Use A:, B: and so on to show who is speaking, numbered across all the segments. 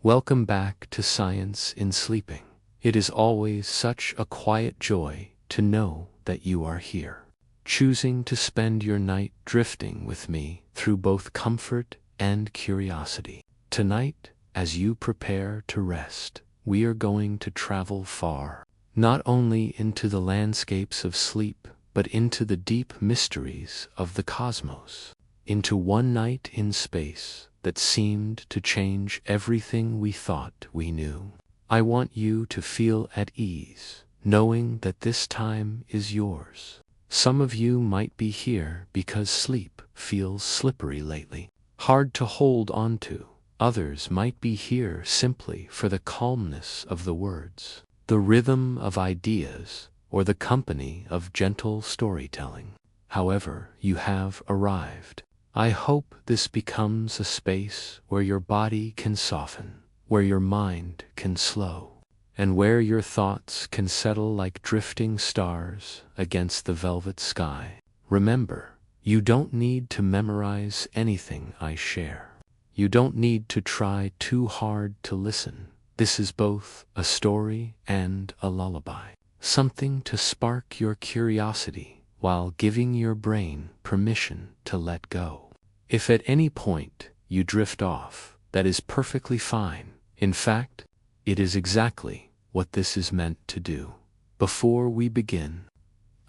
A: Welcome back to Science in Sleeping. It is always such a quiet joy to know that you are here, choosing to spend your night drifting with me through both comfort and curiosity. Tonight, as you prepare to rest, we are going to travel far, not only into the landscapes of sleep, but into the deep mysteries of the cosmos, into one night in space that seemed to change everything we thought we knew. I want you to feel at ease, knowing that this time is yours. Some of you might be here because sleep feels slippery lately, hard to hold on to. Others might be here simply for the calmness of the words, the rhythm of ideas, or the company of gentle storytelling. However you have arrived, I hope this becomes a space where your body can soften, where your mind can slow, and where your thoughts can settle like drifting stars against the velvet sky. Remember, you don't need to memorize anything I share. You don't need to try too hard to listen. This is both a story and a lullaby, something to spark your curiosity while giving your brain permission to let go. If at any point you drift off, that is perfectly fine. In fact, it is exactly what this is meant to do. Before we begin,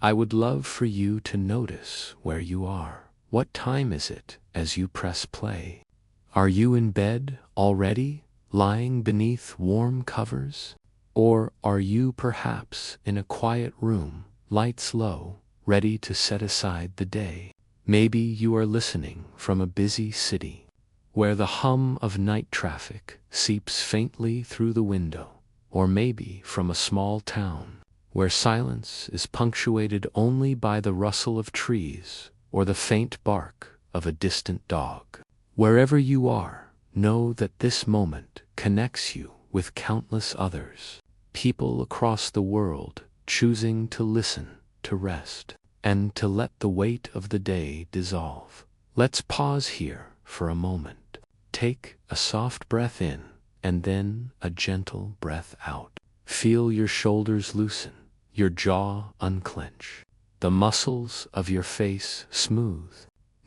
A: I would love for you to notice where you are. What time is it as you press play? Are you in bed already, lying beneath warm covers? Or are you perhaps in a quiet room, lights low, ready to set aside the day? Maybe you are listening from a busy city, where the hum of night traffic seeps faintly through the window, or maybe from a small town, where silence is punctuated only by the rustle of trees or the faint bark of a distant dog. Wherever you are, know that this moment connects you with countless others, people across the world choosing to listen, to rest, and to let the weight of the day dissolve. Let's pause here for a moment. Take a soft breath in, and then a gentle breath out. Feel your shoulders loosen, your jaw unclench, the muscles of your face smooth.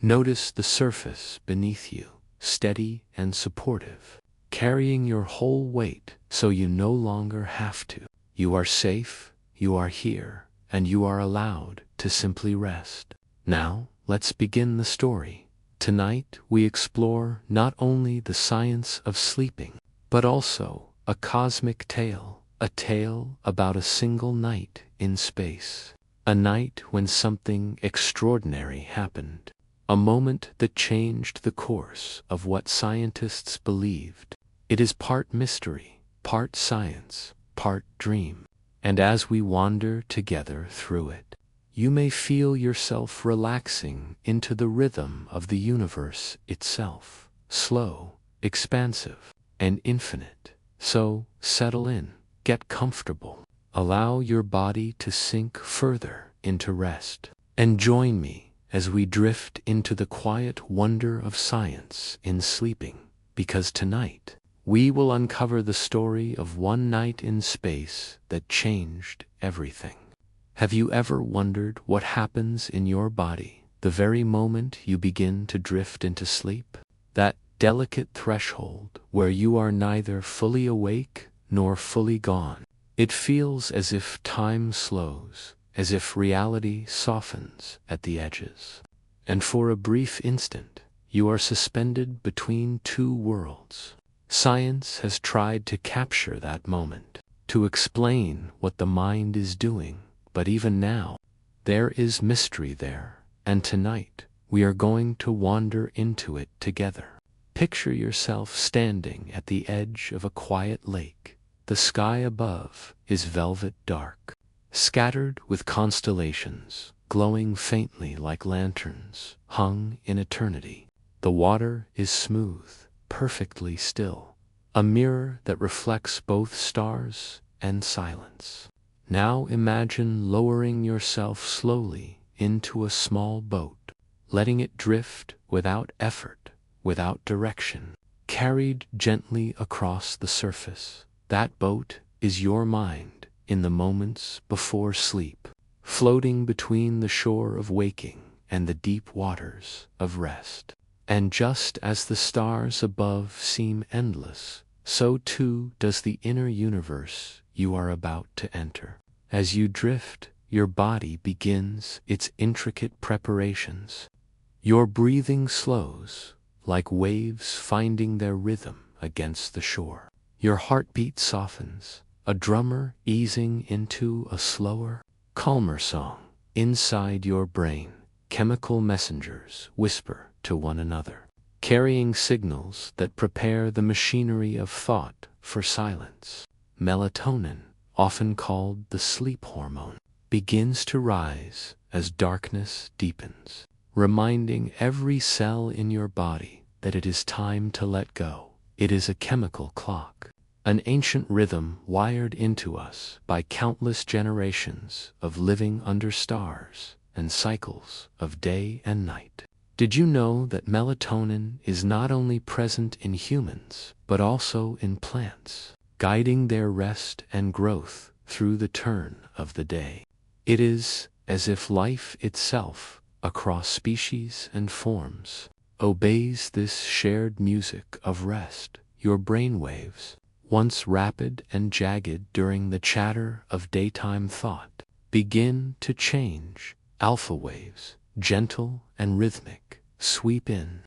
A: Notice the surface beneath you, steady and supportive, carrying your whole weight so you no longer have to. You are safe, you are here, and you are allowed to simply rest. Now, let's begin the story. Tonight, we explore not only the science of sleeping, but also a cosmic tale, a tale about a single night in space. A night when something extraordinary happened. A moment that changed the course of what scientists believed. It is part mystery, part science, part dream. And as we wander together through it, you may feel yourself relaxing into the rhythm of the universe itself, slow, expansive, and infinite. So, settle in, get comfortable, allow your body to sink further into rest, and join me as we drift into the quiet wonder of science in sleeping, because tonight, we will uncover the story of one night in space that changed everything. Have you ever wondered what happens in your body the very moment you begin to drift into sleep? That delicate threshold where you are neither fully awake nor fully gone. It feels as if time slows, as if reality softens at the edges. And for a brief instant, you are suspended between two worlds. Science has tried to capture that moment, to explain what the mind is doing, but even now, there is mystery there, and tonight, we are going to wander into it together. Picture yourself standing at the edge of a quiet lake. The sky above is velvet dark, scattered with constellations, glowing faintly like lanterns, hung in eternity. The water is smooth, perfectly still, a mirror that reflects both stars and silence. Now imagine lowering yourself slowly into a small boat, letting it drift without effort, without direction. carried gently across the surface. That boat is your mind in the moments before sleep, floating between the shore of waking and the deep waters of rest. And just as the stars above seem endless, so too does the inner universe you are about to enter. As you drift, your body begins its intricate preparations. Your breathing slows, like waves finding their rhythm against the shore. Your heartbeat softens, a drummer easing into a slower, calmer song. Inside your brain, chemical messengers whisper to one another, carrying signals that prepare the machinery of thought for silence. Melatonin, often called the sleep hormone, begins to rise as darkness deepens, reminding every cell in your body that it is time to let go. It is a chemical clock, an ancient rhythm wired into us by countless generations of living under stars and cycles of day and night. Did you know that melatonin is not only present in humans, but also in plants, guiding their rest and growth through the turn of the day? It is as if life itself, across species and forms, obeys this shared music of rest. Your brainwaves, once rapid and jagged during the chatter of daytime thought, begin to change. Alpha waves, gentle and rhythmic, sweep in,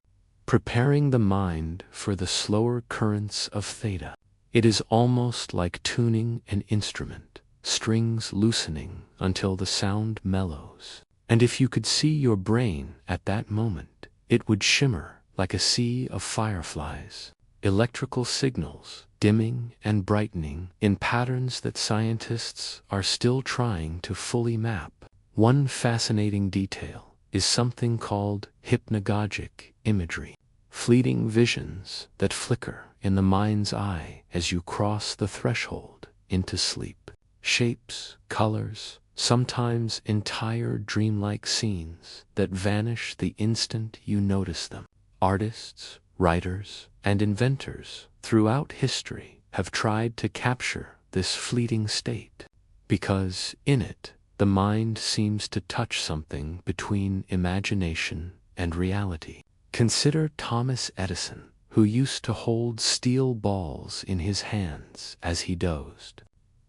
A: preparing the mind for the slower currents of theta. It is almost like tuning an instrument, strings loosening until the sound mellows. And if you could see your brain at that moment, it would shimmer like a sea of fireflies, electrical signals dimming and brightening in patterns that scientists are still trying to fully map. One fascinating detail is something called hypnagogic imagery, fleeting visions that flicker in the mind's eye as you cross the threshold into sleep. Shapes, colors, sometimes entire dreamlike scenes that vanish the instant you notice them. Artists, writers, and inventors throughout history have tried to capture this fleeting state, because in it, the mind seems to touch something between imagination and reality. Consider Thomas Edison, who used to hold steel balls in his hands as he dozed.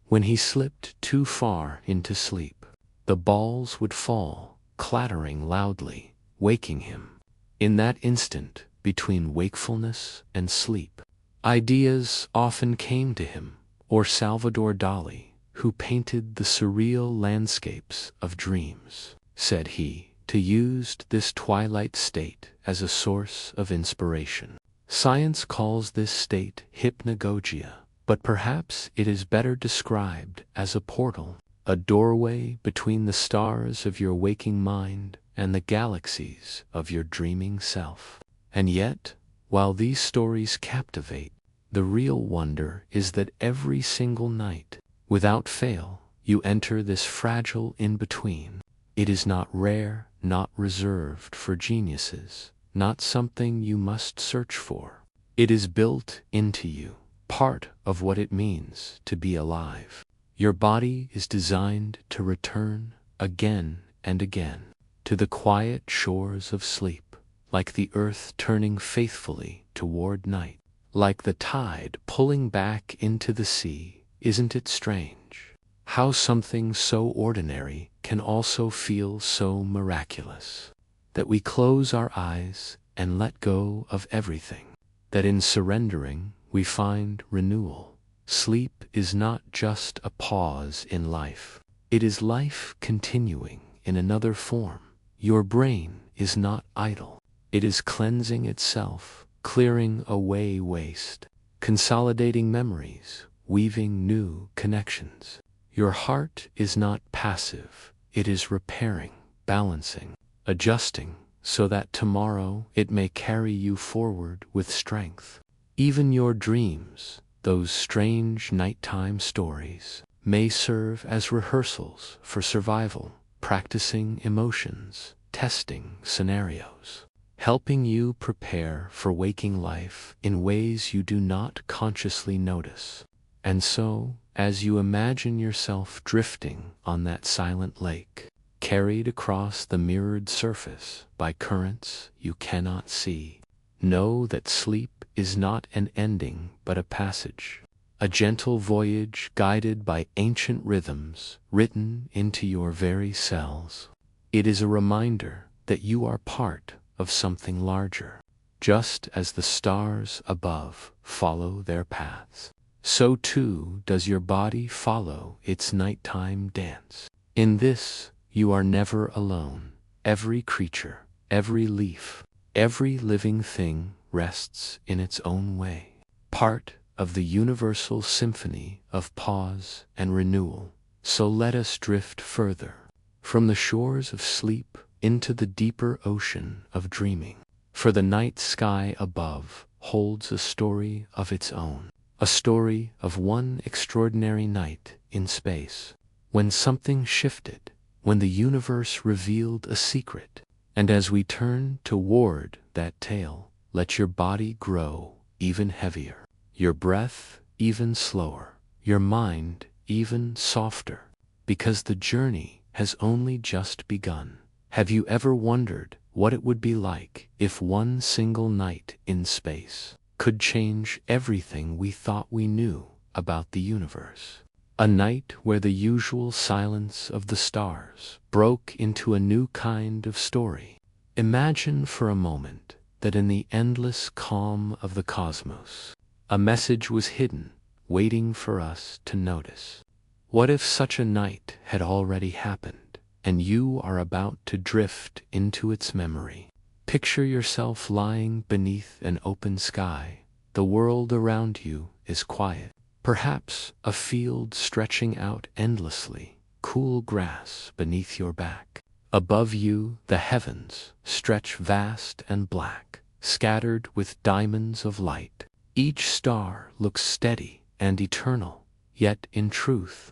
A: When he slipped too far into sleep, the balls would fall, clattering loudly, waking him. In that instant, between wakefulness and sleep, ideas often came to him. Or Salvador Dali, who painted the surreal landscapes of dreams, said he, to used this twilight state as a source of inspiration. Science calls this state hypnagogia, but perhaps it is better described as a portal, a doorway between the stars of your waking mind and the galaxies of your dreaming self. And yet, while these stories captivate, the real wonder is that every single night, without fail, you enter this fragile in-between. It is not rare, not reserved for geniuses, not something you must search for. It is built into you, part of what it means to be alive. Your body is designed to return again and again to the quiet shores of sleep, like the earth turning faithfully toward night, like the tide pulling back into the sea. Isn't it strange how something so ordinary can also feel so miraculous? That we close our eyes and let go of everything, that in surrendering we find renewal. Sleep is not just a pause in life. It is life continuing in another form. Your brain is not idle. It is cleansing itself, clearing away waste, consolidating memories, weaving new connections. Your heart is not passive. It is repairing, balancing, adjusting, so that tomorrow it may carry you forward with strength. Even your dreams, those strange nighttime stories, may serve as rehearsals for survival, practicing emotions, testing scenarios. helping you prepare for waking life in ways you do not consciously notice. And so, as you imagine yourself drifting on that silent lake, carried across the mirrored surface by currents you cannot see, know that sleep is not an ending but a passage, a gentle voyage guided by ancient rhythms written into your very cells. It is a reminder that you are part of something larger. Just as the stars above follow their paths, so too does your body follow its nighttime dance. In this, you are never alone. Every creature, every leaf, every living thing rests in its own way, part of the universal symphony of pause and renewal. So let us drift further, from the shores of sleep into the deeper ocean of dreaming. For the night sky above holds a story of its own, a story of one extraordinary night in space, when something shifted, when the universe revealed a secret. And as we turn toward that tale, let your body grow even heavier, your breath even slower, your mind even softer, because the journey has only just begun. Have you ever wondered what it would be like if one single night in space could change everything we thought we knew about the universe? A night where the usual silence of the stars broke into a new kind of story. Imagine for a moment that in the endless calm of the cosmos, a message was hidden, waiting for us to notice. What if such a night had already happened, and you are about to drift into its memory? Picture yourself lying beneath an open sky. The world around you is quiet. Perhaps a field stretching out endlessly, cool grass beneath your back. Above you, the heavens stretch vast and black, scattered with diamonds of light. Each star looks steady and eternal, yet in truth,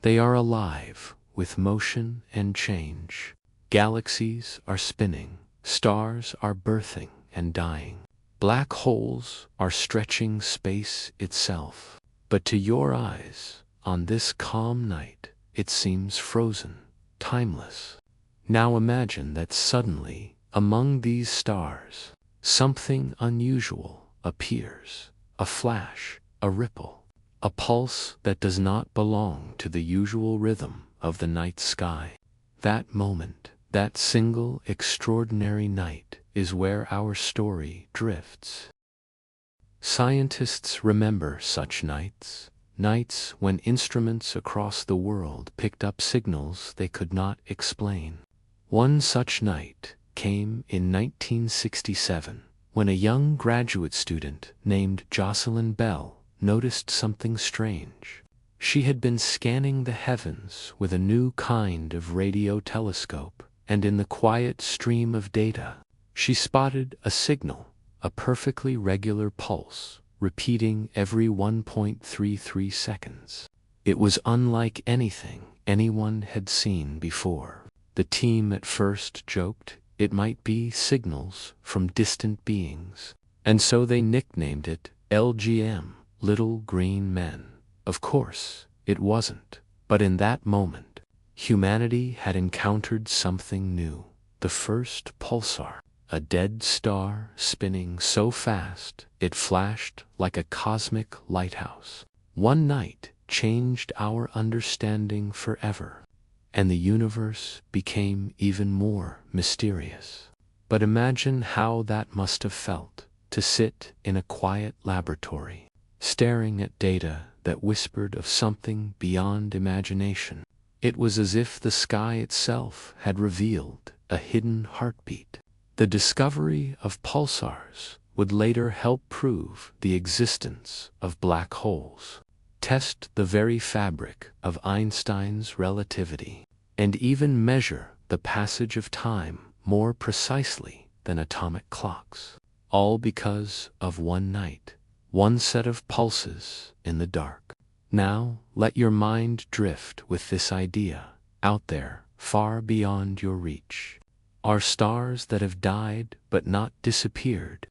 A: they are alive with motion and change. Galaxies are spinning, stars are birthing and dying. Black holes are stretching space itself. But to your eyes, on this calm night, it seems frozen, timeless. Now imagine that suddenly, among these stars, something unusual appears. A flash, a ripple, a pulse that does not belong to the usual rhythm of the night sky. That moment, that single extraordinary night, is where our story drifts. Scientists remember such nights, nights when instruments across the world picked up signals they could not explain. One such night came in 1967, when a young graduate student named Jocelyn Bell noticed something strange. She had been scanning the heavens with a new kind of radio telescope, and in the quiet stream of data, she spotted a signal, a perfectly regular pulse, repeating every 1.33 seconds. It was unlike anything anyone had seen before. The team at first joked it might be signals from distant beings, and so they nicknamed it LGM, Little Green Men. Of course, it wasn't, but in that moment, humanity had encountered something new, the first pulsar. A dead star spinning so fast it flashed like a cosmic lighthouse. One night changed our understanding forever, and the universe became even more mysterious. But imagine how that must have felt, to sit in a quiet laboratory, staring at data that whispered of something beyond imagination. It was as if the sky itself had revealed a hidden heartbeat. The discovery of pulsars would later help prove the existence of black holes, test the very fabric of Einstein's relativity, and even measure the passage of time more precisely than atomic clocks. All because of one night, one set of pulses in the dark. Now let your mind drift with this idea, out there, far beyond your reach. are stars that have died but not disappeared.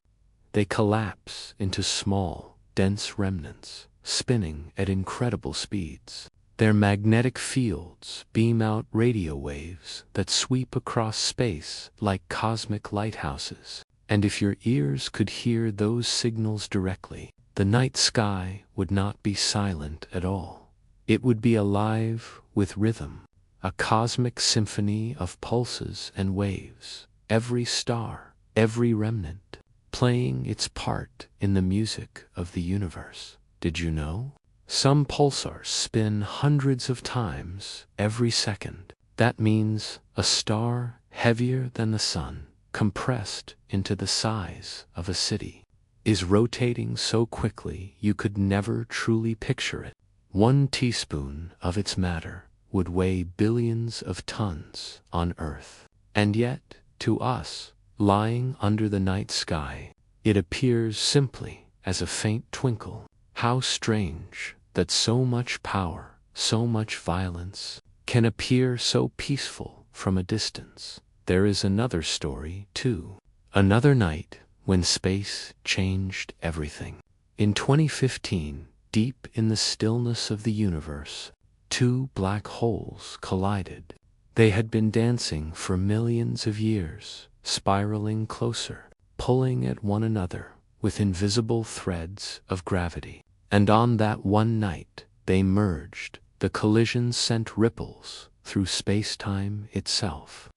A: They collapse into small, dense remnants, spinning at incredible speeds. Their magnetic fields beam out radio waves that sweep across space like cosmic lighthouses. And if your ears could hear those signals directly, the night sky would not be silent at all. It would be alive with rhythm, a cosmic symphony of pulses and waves, every star, every remnant, playing its part in the music of the universe. Did you know? Some pulsars spin hundreds of times every second. That means a star heavier than the sun, compressed into the size of a city, is rotating so quickly you could never truly picture it. 1 teaspoon of its matter would weigh billions of tons on Earth. And yet, to us, lying under the night sky, it appears simply as a faint twinkle. How strange that so much power, so much violence, can appear so peaceful from a distance. There is another story, too. Another night when space changed everything. In 2015, deep in the stillness of the universe, 2 black holes collided. They had been dancing for millions of years, spiraling closer, pulling at one another with invisible threads of gravity. And on that one night, they merged. The collision sent ripples through space-time itself,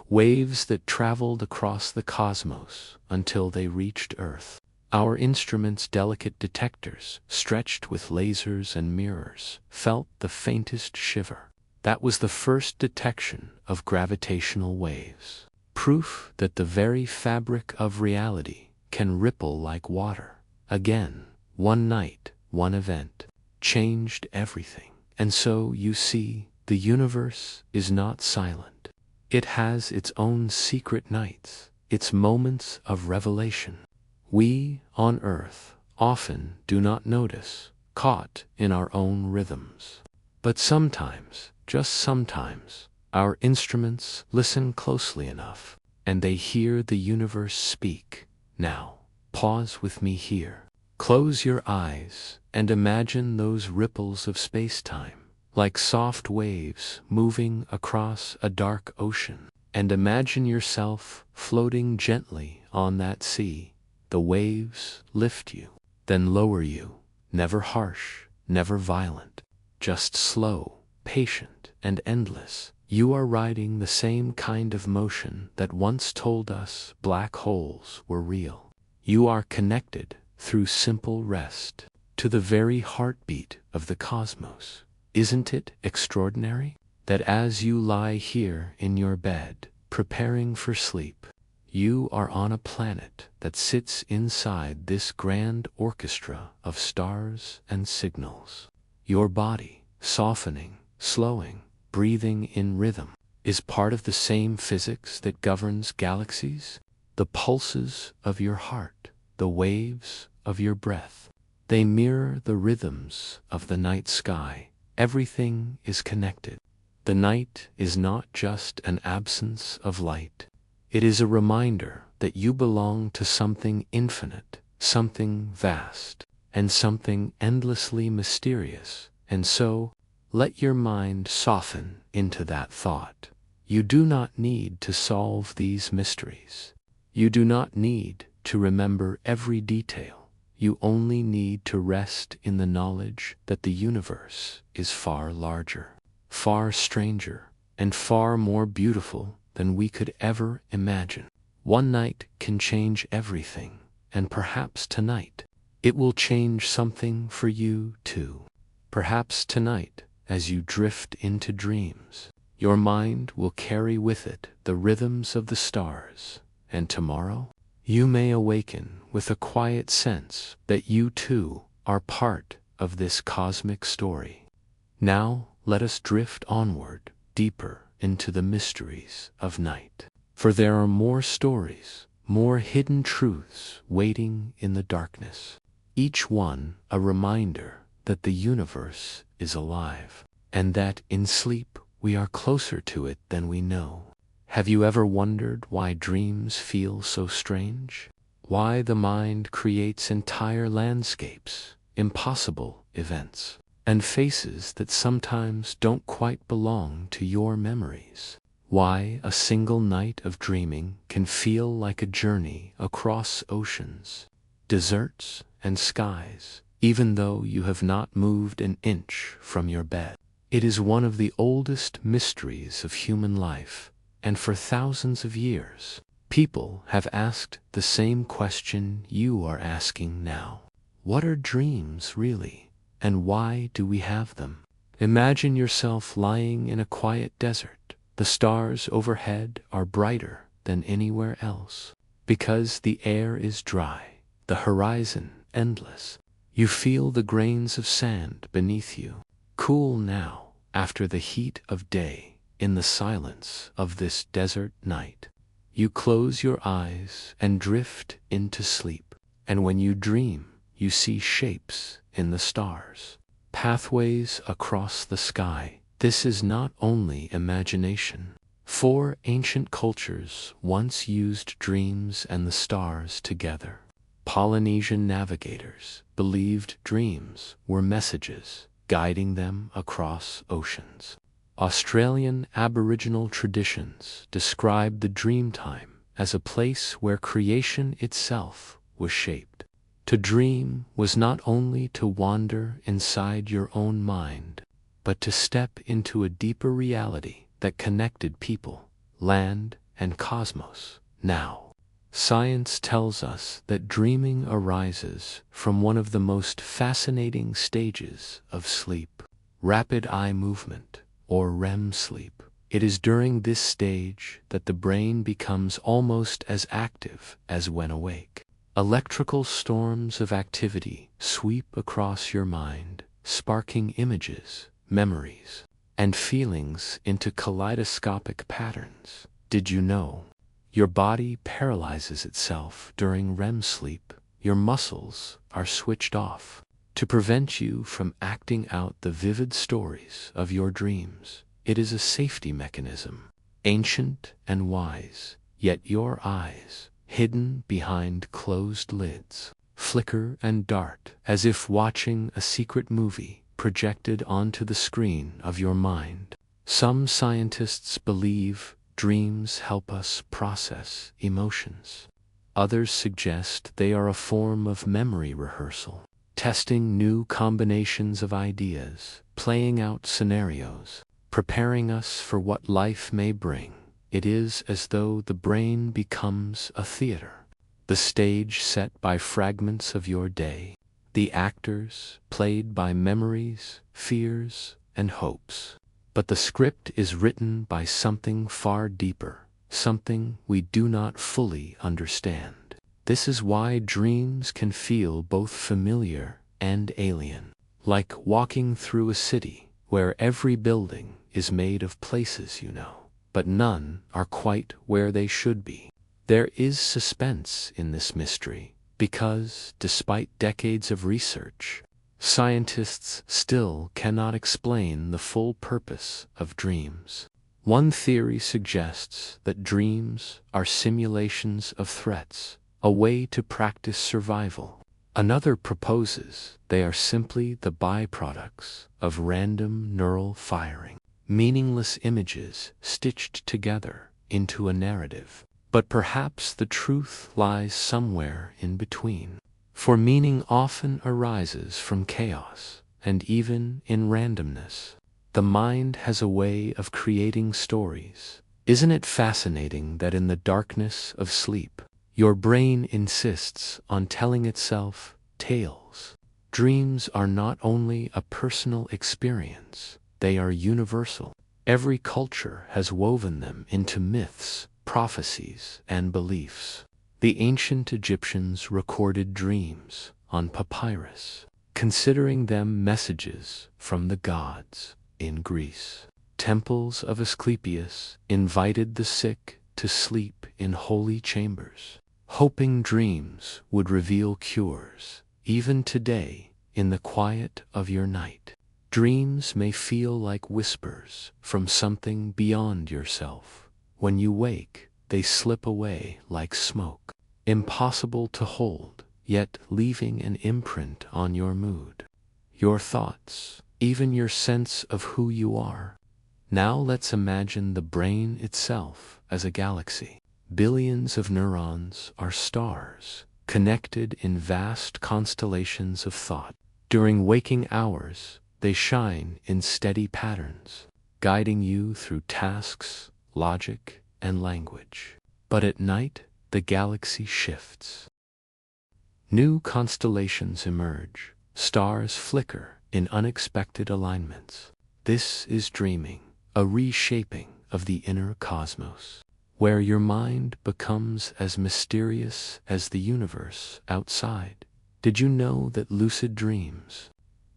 A: waves that traveled across the cosmos until they reached Earth. Our instruments' delicate detectors, stretched with lasers and mirrors, felt the faintest shiver. That was the first detection of gravitational waves, proof that the very fabric of reality can ripple like water. Again, one night, one event, changed everything. And so, you see, the universe is not silent. It has its own secret nights, its moments of revelation. We, on Earth, often do not notice, caught in our own rhythms. But sometimes, just sometimes, our instruments listen closely enough, and they hear the universe speak. Now, pause with me here. Close your eyes and imagine those ripples of space-time, like soft waves moving across a dark ocean. And imagine yourself floating gently on that sea. The waves lift you, then lower you, never harsh, never violent, just slow, patient, and endless. You are riding the same kind of motion that once told us black holes were real. You are connected through simple rest to the very heartbeat of the cosmos. Isn't it extraordinary that as you lie here in your bed, preparing for sleep, you are on a planet that sits inside this grand orchestra of stars and signals? Your body, softening, slowing, breathing in rhythm, is part of the same physics that governs galaxies. The pulses of your heart, the waves of your breath, they mirror the rhythms of the night sky. Everything is connected. The night is not just an absence of light. It is a reminder that you belong to something infinite, something vast, and something endlessly mysterious. And so, let your mind soften into that thought. You do not need to solve these mysteries. You do not need to remember every detail. You only need to rest in the knowledge that the universe is far larger, far stranger, and far more beautiful than we could ever imagine. One night can change everything, and perhaps tonight it will change something for you too. Perhaps tonight, as you drift into dreams, your mind will carry with it the rhythms of the stars, and tomorrow you may awaken with a quiet sense that you too are part of this cosmic story. Now let us drift onward, deeper into the mysteries of night. For there are more stories, more hidden truths waiting in the darkness. Each one a reminder that the universe is alive, and that in sleep we are closer to it than we know. Have you ever wondered why dreams feel so strange? Why the mind creates entire landscapes, impossible events, and faces that sometimes don't quite belong to your memories? Why a single night of dreaming can feel like a journey across oceans, deserts, and skies, even though you have not moved an inch from your bed. It is one of the oldest mysteries of human life, and for thousands of years, people have asked the same question you are asking now. What are dreams really, and why do we have them? Imagine yourself lying in a quiet desert. The stars overhead are brighter than anywhere else. Because the air is dry, the horizon endless. You feel the grains of sand beneath you, cool now after the heat of day. In the silence of this desert night, you close your eyes and drift into sleep. And when you dream, you see shapes in the stars, pathways across the sky. This is not only imagination. 4 ancient cultures once used dreams and the stars together. Polynesian navigators believed dreams were messages guiding them across oceans. Australian Aboriginal traditions describe the dream time as a place where creation itself was shaped. To dream was not only to wander inside your own mind, but to step into a deeper reality that connected people, land, and cosmos. Now, science tells us that dreaming arises from one of the most fascinating stages of sleep, rapid eye movement, or REM sleep. It is during this stage that the brain becomes almost as active as when awake. Electrical storms of activity sweep across your mind, sparking images, memories, and feelings into kaleidoscopic patterns. Did you know? Your body paralyzes itself during REM sleep. Your muscles are switched off to prevent you from acting out the vivid stories of your dreams. It is a safety mechanism, ancient and wise, yet your eyes, hidden behind closed lids, flicker and dart as if watching a secret movie projected onto the screen of your mind. Some scientists believe dreams help us process emotions. Others suggest they are a form of memory rehearsal, testing new combinations of ideas, playing out scenarios, preparing us for what life may bring. It is as though the brain becomes a theater, the stage set by fragments of your day, the actors played by memories, fears, and hopes. But the script is written by something far deeper, something we do not fully understand. This is why dreams can feel both familiar and alien, like walking through a city where every building is made of places you know, but none are quite where they should be. There is suspense in this mystery, because, despite decades of research, scientists still cannot explain the full purpose of dreams. One theory suggests that dreams are simulations of threats, a way to practice survival. Another proposes they are simply the byproducts of random neural firing, meaningless images stitched together into a narrative. But perhaps the truth lies somewhere in between. For meaning often arises from chaos, and even in randomness. The mind has a way of creating stories. Isn't it fascinating that in the darkness of sleep, your brain insists on telling itself tales? Dreams are not only a personal experience, they are universal. Every culture has woven them into myths, prophecies, and beliefs. The ancient Egyptians recorded dreams on papyrus, considering them messages from the gods. In Greece, temples of Asclepius invited the sick to sleep in holy chambers, hoping dreams would reveal cures. Even today, in the quiet of your night, dreams may feel like whispers from something beyond yourself. When you wake, they slip away like smoke, impossible to hold, yet leaving an imprint on your mood, your thoughts, even your sense of who you are. Now let's imagine the brain itself as a galaxy. Billions of neurons are stars, connected in vast constellations of thought. During waking hours, they shine in steady patterns, guiding you through tasks, logic, and language. But at night, the galaxy shifts. New constellations emerge, stars flicker in unexpected alignments. This is dreaming, a reshaping of the inner cosmos, where your mind becomes as mysterious as the universe outside. Did you know that lucid dreams,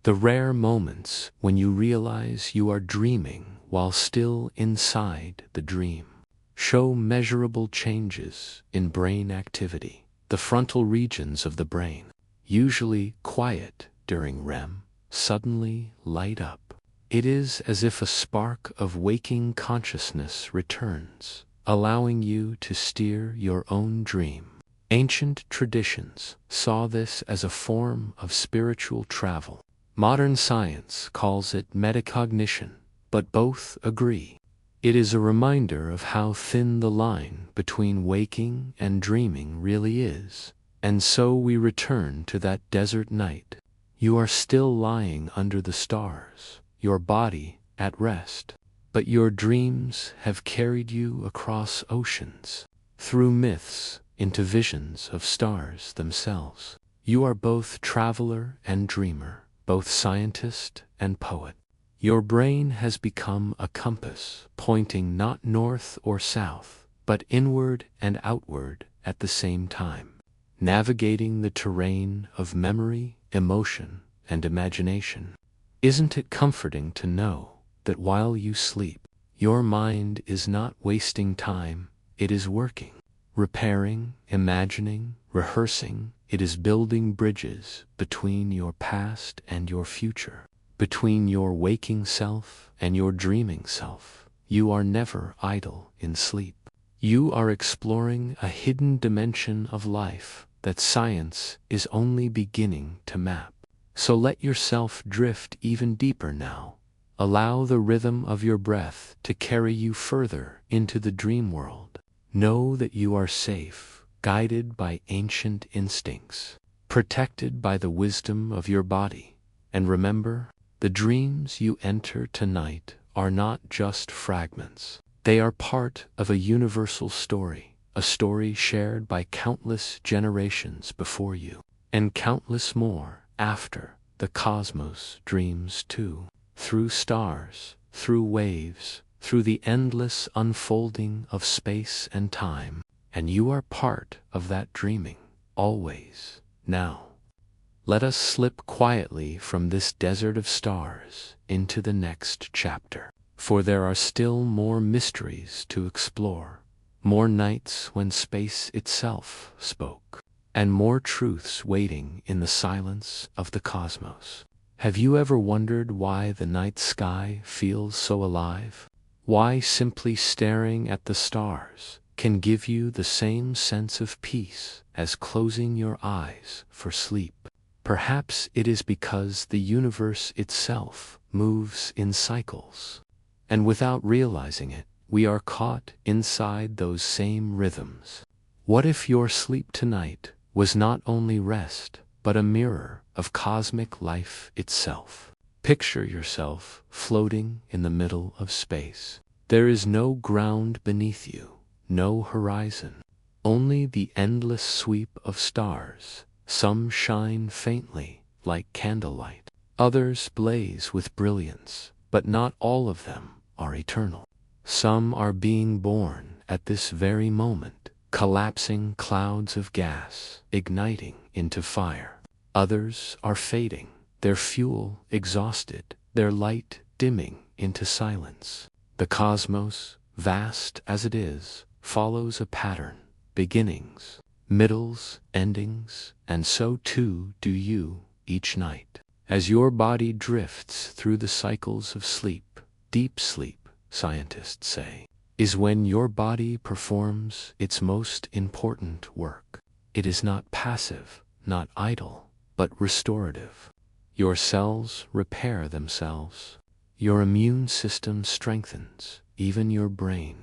A: the rare moments when you realize you are dreaming while still inside the dream, show measurable changes in brain activity? The frontal regions of the brain, usually quiet during REM, suddenly light up. It is as if a spark of waking consciousness returns, allowing you to steer your own dream. Ancient traditions saw this as a form of spiritual travel. Modern science calls it metacognition, but both agree. It is a reminder of how thin the line between waking and dreaming really is. And so we return to that desert night. You are still lying under the stars, your body at rest, but your dreams have carried you across oceans, through myths, into visions of stars themselves. You are both traveler and dreamer, both scientist and poet. Your brain has become a compass, pointing not north or south, but inward and outward at the same time, navigating the terrain of memory, emotion, and imagination. Isn't it comforting to know that while you sleep, your mind is not wasting time, it is working, repairing, imagining, rehearsing. It is building bridges between your past and your future, between your waking self and your dreaming self. You are never idle in sleep. You are exploring a hidden dimension of life that science is only beginning to map. So let yourself drift even deeper now. Allow the rhythm of your breath to carry you further into the dream world. Know that you are safe, guided by ancient instincts, protected by the wisdom of your body. And remember, the dreams you enter tonight are not just fragments. They are part of a universal story, a story shared by countless generations before you, and countless more after. The cosmos dreams too, through stars, through waves, through the endless unfolding of space and time. And you are part of that dreaming, always, now. Let us slip quietly from this desert of stars into the next chapter, for there are still more mysteries to explore, more nights when space itself spoke, and more truths waiting in the silence of the cosmos. Have you ever wondered why the night sky feels so alive? Why simply staring at the stars can give you the same sense of peace as closing your eyes for sleep? Perhaps it is because the universe itself moves in cycles, and without realizing it, we are caught inside those same rhythms. What if your sleep tonight was not only rest, but a mirror of cosmic life itself? Picture yourself floating in the middle of space. There is no ground beneath you, no horizon, only the endless sweep of stars. Some shine faintly, like candlelight. Others blaze with brilliance, but not all of them are eternal. Some are being born at this very moment, collapsing clouds of gas, igniting into fire. Others are fading, their fuel exhausted, their light dimming into silence. The cosmos, vast as it is, follows a pattern: beginnings, middles, endings, and so too do you each night. As your body drifts through the cycles of sleep, deep sleep, scientists say, is when your body performs its most important work. It is not passive, not idle, but restorative. Your cells repair themselves. Your immune system strengthens. Even your brain,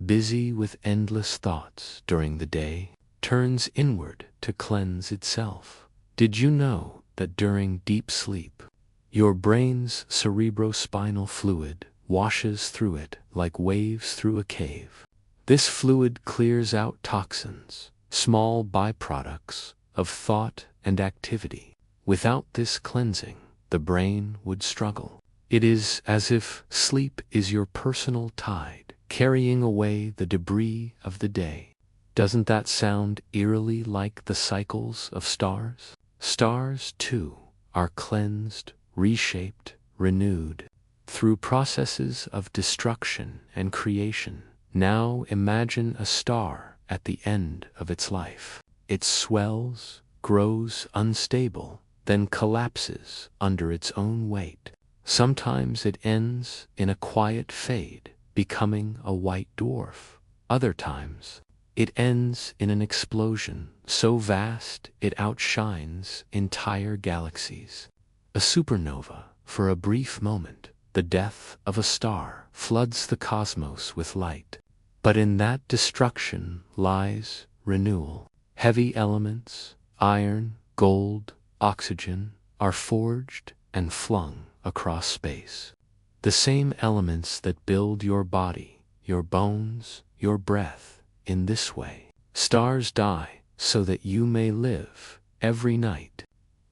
A: busy with endless thoughts during the day, turns inward to cleanse itself. Did you know that during deep sleep, your brain's cerebrospinal fluid washes through it like waves through a cave? This fluid clears out toxins, small byproducts of thought and activity. Without this cleansing, the brain would struggle. It is as if sleep is your personal tide, carrying away the debris of the day. Doesn't that sound eerily like the cycles of stars? Stars, too, are cleansed, reshaped, renewed through processes of destruction and creation. Now imagine a star at the end of its life. It swells, grows unstable, then collapses under its own weight. Sometimes it ends in a quiet fade, becoming a white dwarf. Other times, it ends in an explosion so vast it outshines entire galaxies. A supernova, for a brief moment, the death of a star, floods the cosmos with light. But in that destruction lies renewal. Heavy elements, iron, gold, oxygen, are forged and flung across space. The same elements that build your body, your bones, your breath. In this way, stars die so that you may live every night.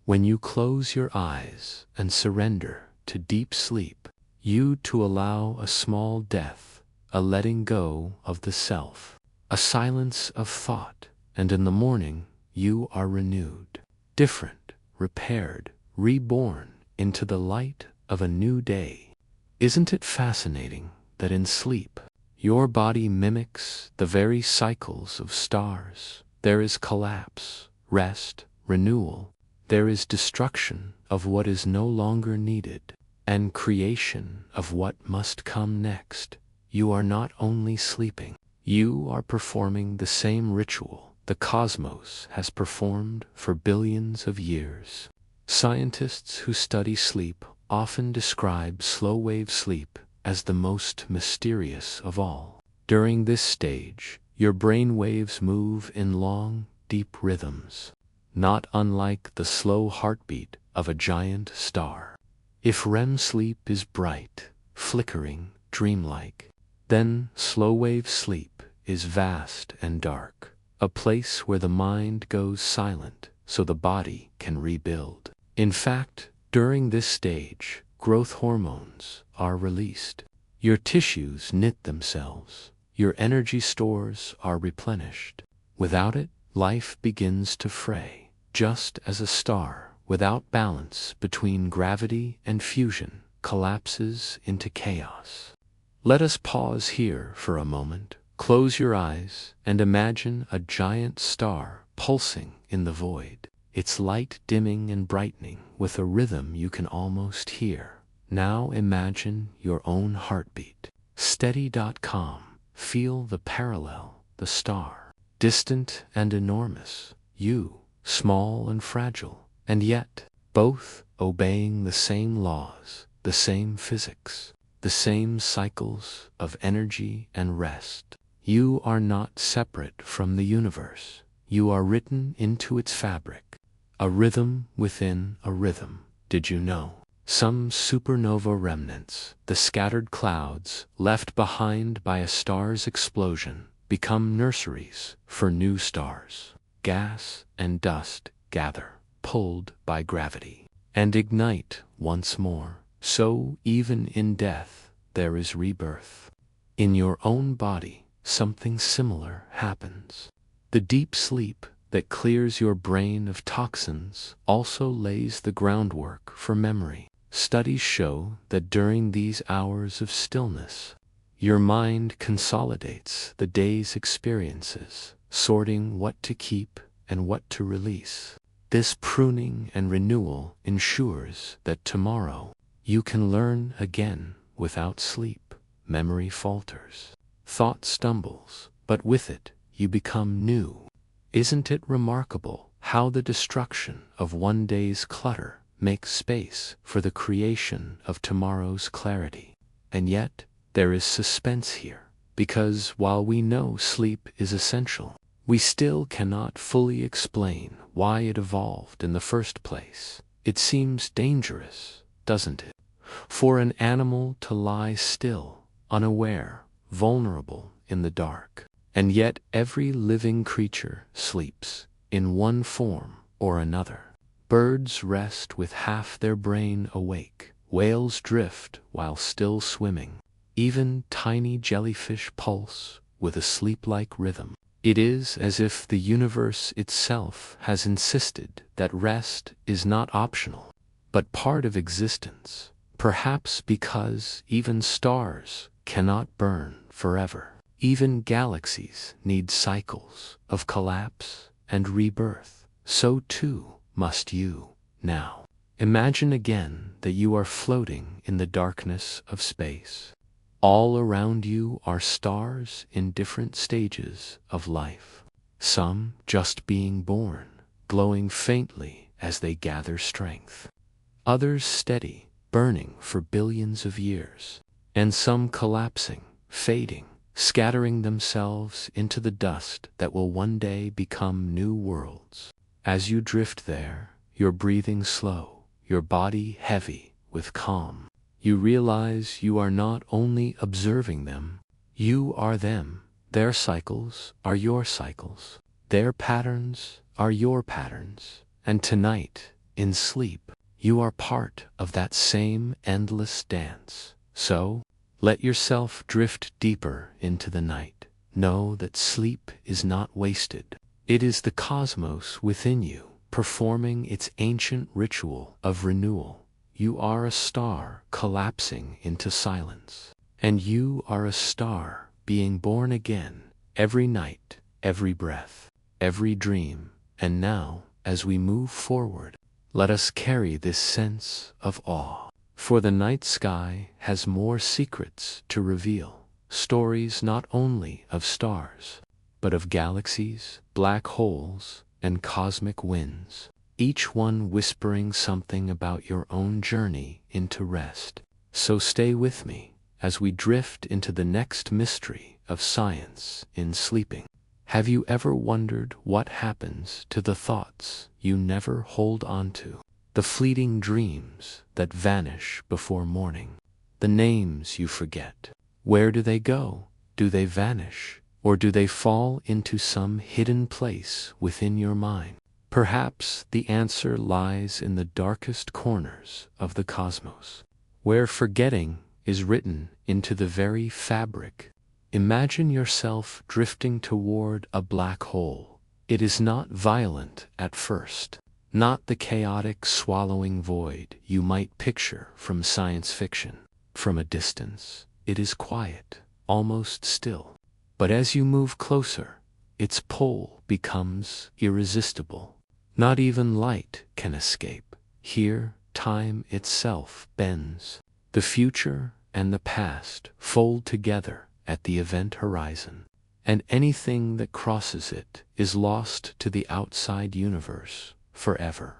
A: When you close your eyes and surrender to deep sleep, you to allow a small death, a letting go of the self, a silence of thought, and in the morning you are renewed, different, repaired, reborn into the light of a new day. Isn't it fascinating that in sleep, your body mimics the very cycles of stars? There is collapse, rest, renewal. There is destruction of what is no longer needed, and creation of what must come next. You are not only sleeping, you are performing the same ritual the cosmos has performed for billions of years. Scientists who study sleep often describe slow-wave sleep as the most mysterious of all. During this stage, your brain waves move in long, deep rhythms, not unlike the slow heartbeat of a giant star. If REM sleep is bright, flickering, dreamlike, then slow-wave sleep is vast and dark, a place where the mind goes silent so the body can rebuild. In fact, during this stage, growth hormones are released. Your tissues knit themselves. Your energy stores are replenished. Without it, life begins to fray, just as a star, without balance between gravity and fusion, collapses into chaos. Let us pause here for a moment. Close your eyes and imagine a giant star pulsing in the void, its light dimming and brightening with a rhythm you can almost hear. Now imagine your own heartbeat. Steady.com. Feel the parallel, the star, distant and enormous, you, small and fragile, and yet, both obeying the same laws, the same physics, the same cycles of energy and rest. You are not separate from the universe. You are written into its fabric, a rhythm within a rhythm. Did you know? Some supernova remnants, the scattered clouds left behind by a star's explosion, become nurseries for new stars. Gas and dust gather, pulled by gravity, and ignite once more. So even in death, there is rebirth. In your own body, something similar happens. The deep sleep that clears your brain of toxins also lays the groundwork for memory. Studies show that during these hours of stillness, your mind consolidates the day's experiences, sorting what to keep and what to release. This pruning and renewal ensures that tomorrow you can learn again without sleep. Memory falters. Thought stumbles, but with it, you become new. Isn't it remarkable how the destruction of one day's clutter makes space for the creation of tomorrow's clarity? And yet, there is suspense here, because while we know sleep is essential, we still cannot fully explain why it evolved in the first place. It seems dangerous, doesn't it, for an animal to lie still, unaware, vulnerable in the dark. And yet every living creature sleeps, in one form or another. Birds rest with half their brain awake. Whales drift while still swimming. Even tiny jellyfish pulse with a sleep-like rhythm. It is as if the universe itself has insisted that rest is not optional, but part of existence, perhaps because even stars cannot burn forever. Even galaxies need cycles of collapse and rebirth. So too must you now. Imagine again that you are floating in the darkness of space. All around you are stars in different stages of life. Some just being born, glowing faintly as they gather strength. Others steady, burning for billions of years. And some collapsing, fading, scattering themselves into the dust that will one day become new worlds. As you drift there, your breathing slow, your body heavy with calm, you realize you are not only observing them, you are them. Their cycles are your cycles. Their patterns are your patterns. And tonight, in sleep, you are part of that same endless dance. So, let yourself drift deeper into the night. Know that sleep is not wasted. It is the cosmos within you, performing its ancient ritual of renewal. You are a star collapsing into silence. And you are a star being born again, every night, every breath, every dream. And now, as we move forward, let us carry this sense of awe. For the night sky has more secrets to reveal, stories not only of stars, but of galaxies, black holes, and cosmic winds, each one whispering something about your own journey into rest. So stay with me as we drift into the next mystery of science in sleeping. Have you ever wondered what happens to the thoughts you never hold on to? The fleeting dreams that vanish before morning, the names you forget. Where do they go? Do they vanish? Or do they fall into some hidden place within your mind? Perhaps the answer lies in the darkest corners of the cosmos, where forgetting is written into the very fabric. Imagine yourself drifting toward a black hole. It is not violent at first. Not the chaotic swallowing void you might picture from science fiction. From a distance, it is quiet, almost still. But as you move closer, its pull becomes irresistible. Not even light can escape. Here, time itself bends. The future and the past fold together at the event horizon. And anything that crosses it is lost to the outside universe forever.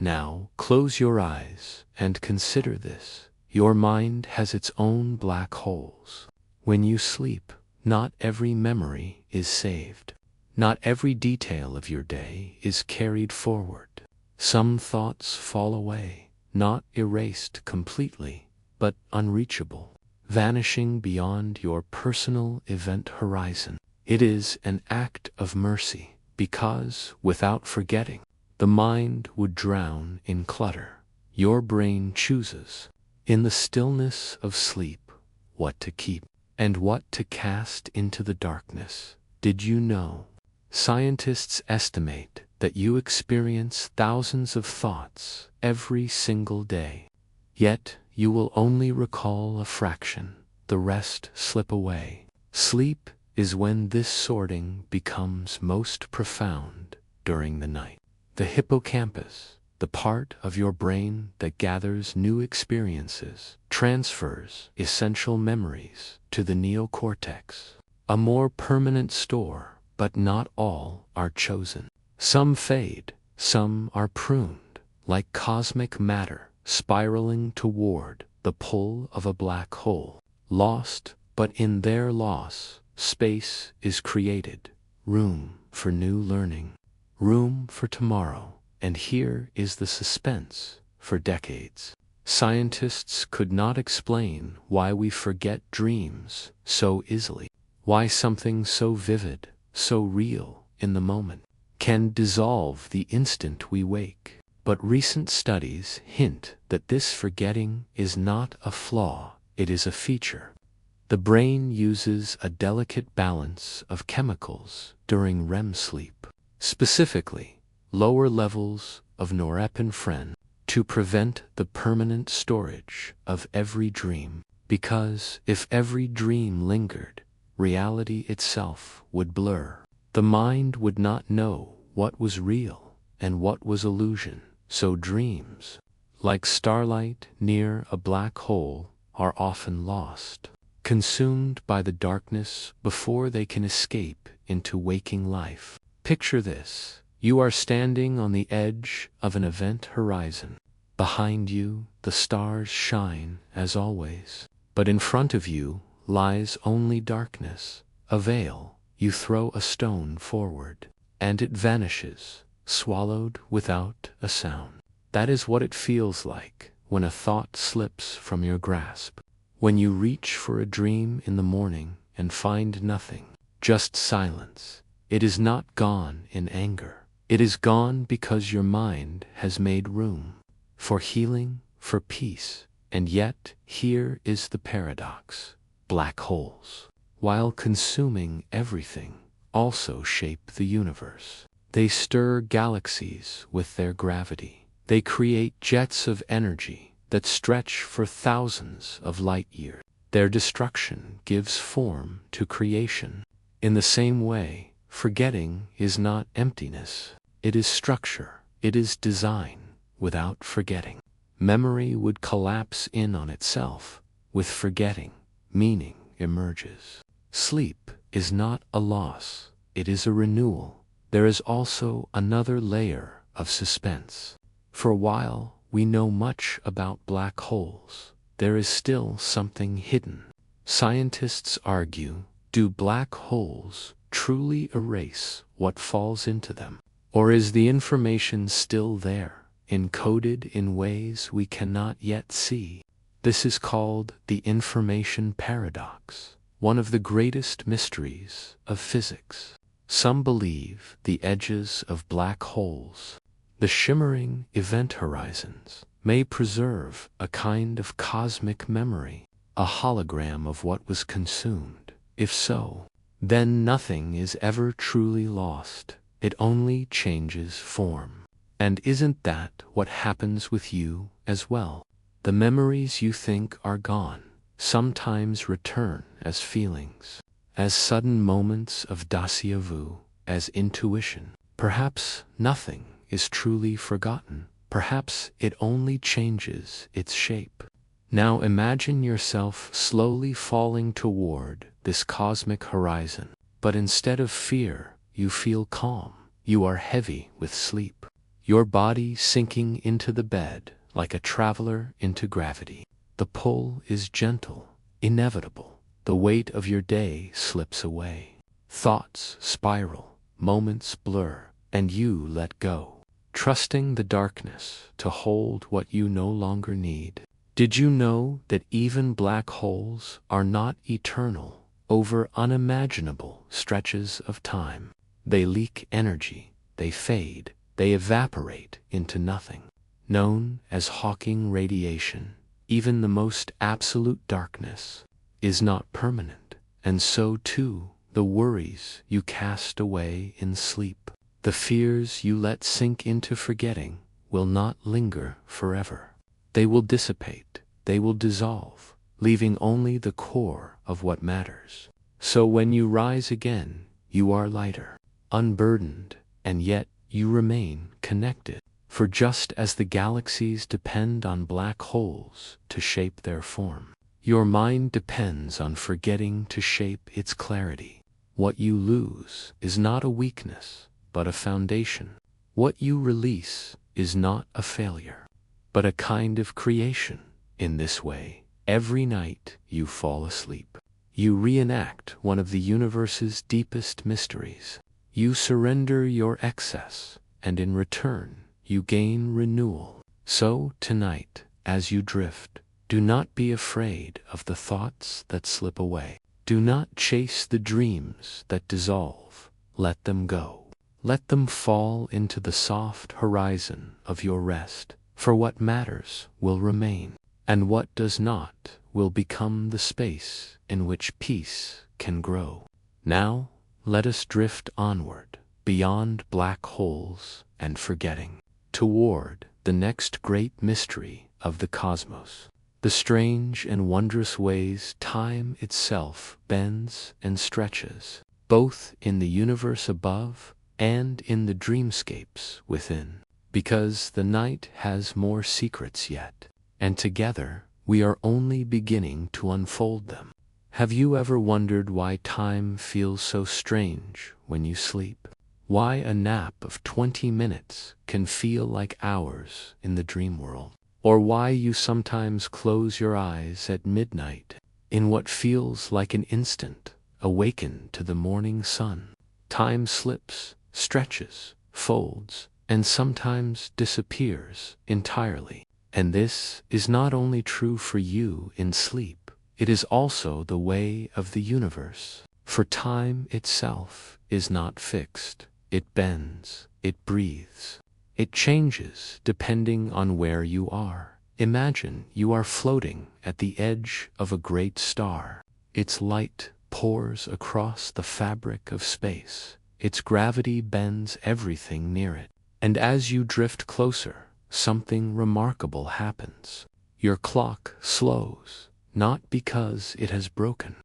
A: Now, close your eyes and consider this. Your mind has its own black holes. When you sleep, not every memory is saved. Not every detail of your day is carried forward. Some thoughts fall away, not erased completely, but unreachable, vanishing beyond your personal event horizon. It is an act of mercy, because, without forgetting, the mind would drown in clutter. Your brain chooses, in the stillness of sleep, what to keep and what to cast into the darkness. Did you know? Scientists estimate that you experience thousands of thoughts every single day. Yet, you will only recall a fraction. The rest slip away. Sleep is when this sorting becomes most profound during the night. The hippocampus, the part of your brain that gathers new experiences, transfers essential memories to the neocortex, a more permanent store, but not all are chosen. Some fade, some are pruned, like cosmic matter spiraling toward the pull of a black hole. Lost, but in their loss, space is created, room for new learning, room for tomorrow, and here is the suspense. For decades, scientists could not explain why we forget dreams so easily, why something so vivid, so real in the moment, can dissolve the instant we wake. But recent studies hint that this forgetting is not a flaw, it is a feature. The brain uses a delicate balance of chemicals during REM sleep, specifically lower levels of norepinephrine, to prevent the permanent storage of every dream. Because if every dream lingered, reality itself would blur. The mind would not know what was real and what was illusion. So dreams, like starlight near a black hole, are often lost, consumed by the darkness before they can escape into waking life. Picture this: you are standing on the edge of an event horizon. Behind you, the stars shine as always, but in front of you lies only darkness, a veil. You throw a stone forward, and it vanishes, swallowed without a sound. That is what it feels like when a thought slips from your grasp. When you reach for a dream in the morning and find nothing, just silence. It is not gone in anger. It is gone because your mind has made room for healing, for peace. And yet, here is the paradox. Black holes, while consuming everything, also shape the universe. They stir galaxies with their gravity. They create jets of energy that stretch for thousands of light years. Their destruction gives form to creation. In the same way, forgetting is not emptiness. It is structure. It is design. Without forgetting, memory would collapse in on itself. With forgetting, meaning emerges. Sleep is not a loss. It is a renewal. There is also another layer of suspense. For while we know much about black holes, there is still something hidden. Scientists argue, do black holes truly erase what falls into them? Or is the information still there, encoded in ways we cannot yet see? This is called the information paradox, one of the greatest mysteries of physics. Some believe the edges of black holes, the shimmering event horizons, may preserve a kind of cosmic memory, a hologram of what was consumed. If so, then nothing is ever truly lost. It only changes form. And isn't that what happens with you as well? The memories you think are gone sometimes return as feelings, as sudden moments of déjà vu, as intuition. Perhaps nothing is truly forgotten. Perhaps it only changes its shape. Now imagine yourself slowly falling toward this cosmic horizon, but instead of fear, you feel calm. You are heavy with sleep, your body sinking into the bed like a traveler into gravity. The pull is gentle, inevitable. The weight of your day slips away. Thoughts spiral, moments blur, and you let go, trusting the darkness to hold what you no longer need. Did you know that even black holes are not eternal over unimaginable stretches of time? They leak energy, they fade, they evaporate into nothing. Known as Hawking radiation, even the most absolute darkness is not permanent, and so too the worries you cast away in sleep, the fears you let sink into forgetting, will not linger forever. They will dissipate, they will dissolve, leaving only the core of what matters. So when you rise again, you are lighter, unburdened, and yet you remain connected. For just as the galaxies depend on black holes to shape their form, your mind depends on forgetting to shape its clarity. What you lose is not a weakness, but a foundation. What you release is not a failure, but a kind of creation. In this way, every night you fall asleep, you reenact one of the universe's deepest mysteries. You surrender your excess, and in return, you gain renewal. So tonight, as you drift, do not be afraid of the thoughts that slip away. Do not chase the dreams that dissolve. Let them go. Let them fall into the soft horizon of your rest, for what matters will remain, and what does not will become the space in which peace can grow. Now, let us drift onward, beyond black holes and forgetting, toward the next great mystery of the cosmos, the strange and wondrous ways time itself bends and stretches, both in the universe above and in the dreamscapes within, because the night has more secrets yet, and together we are only beginning to unfold them. Have you ever wondered why time feels so strange when you sleep? Why a nap of 20 minutes can feel like hours in the dream world? Or why you sometimes close your eyes at midnight in what feels like an instant, awaken to the morning sun? Time slips, stretches, folds, and sometimes disappears entirely. And this is not only true for you in sleep, it is also the way of the universe. For time itself is not fixed. It bends, it breathes, it changes depending on where you are. Imagine you are floating at the edge of a great star. Its light pours across the fabric of space. Its gravity bends everything near it. And as you drift closer, something remarkable happens. Your clock slows, not because it has broken,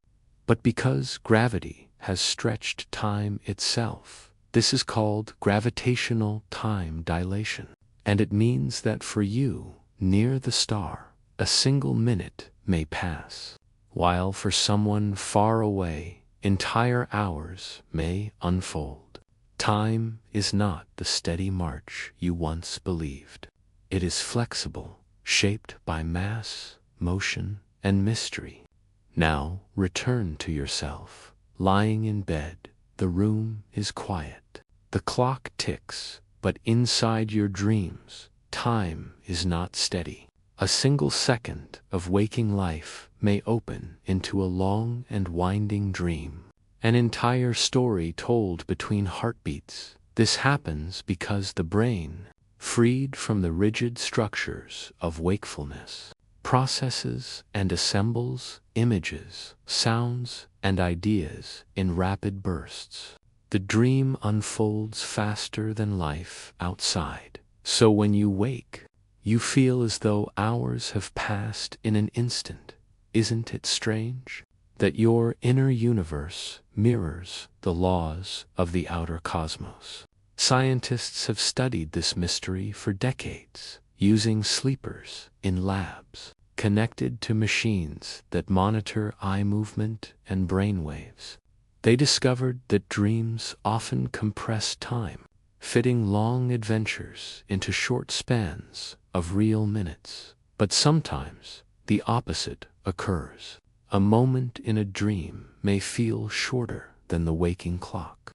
A: but because gravity has stretched time itself. This is called gravitational time dilation, and it means that for you, near the star, a single minute may pass, while for someone far away, entire hours may unfold. Time is not the steady march you once believed. It is flexible, shaped by mass, motion, and mystery. Now return to yourself. Lying in bed, the room is quiet. The clock ticks, but inside your dreams, time is not steady. A single second of waking life may open into a long and winding dream, an entire story told between heartbeats. This happens because the brain, freed from the rigid structures of wakefulness, processes and assembles images, sounds, and ideas in rapid bursts. The dream unfolds faster than life outside. So when you wake, you feel as though hours have passed in an instant. Isn't it strange that your inner universe mirrors the laws of the outer cosmos? Scientists have studied this mystery for decades, using sleepers in labs, connected to machines that monitor eye movement and brain waves. They discovered that dreams often compress time, fitting long adventures into short spans of real minutes. But sometimes the opposite occurs. A moment in a dream may feel shorter than the waking clock.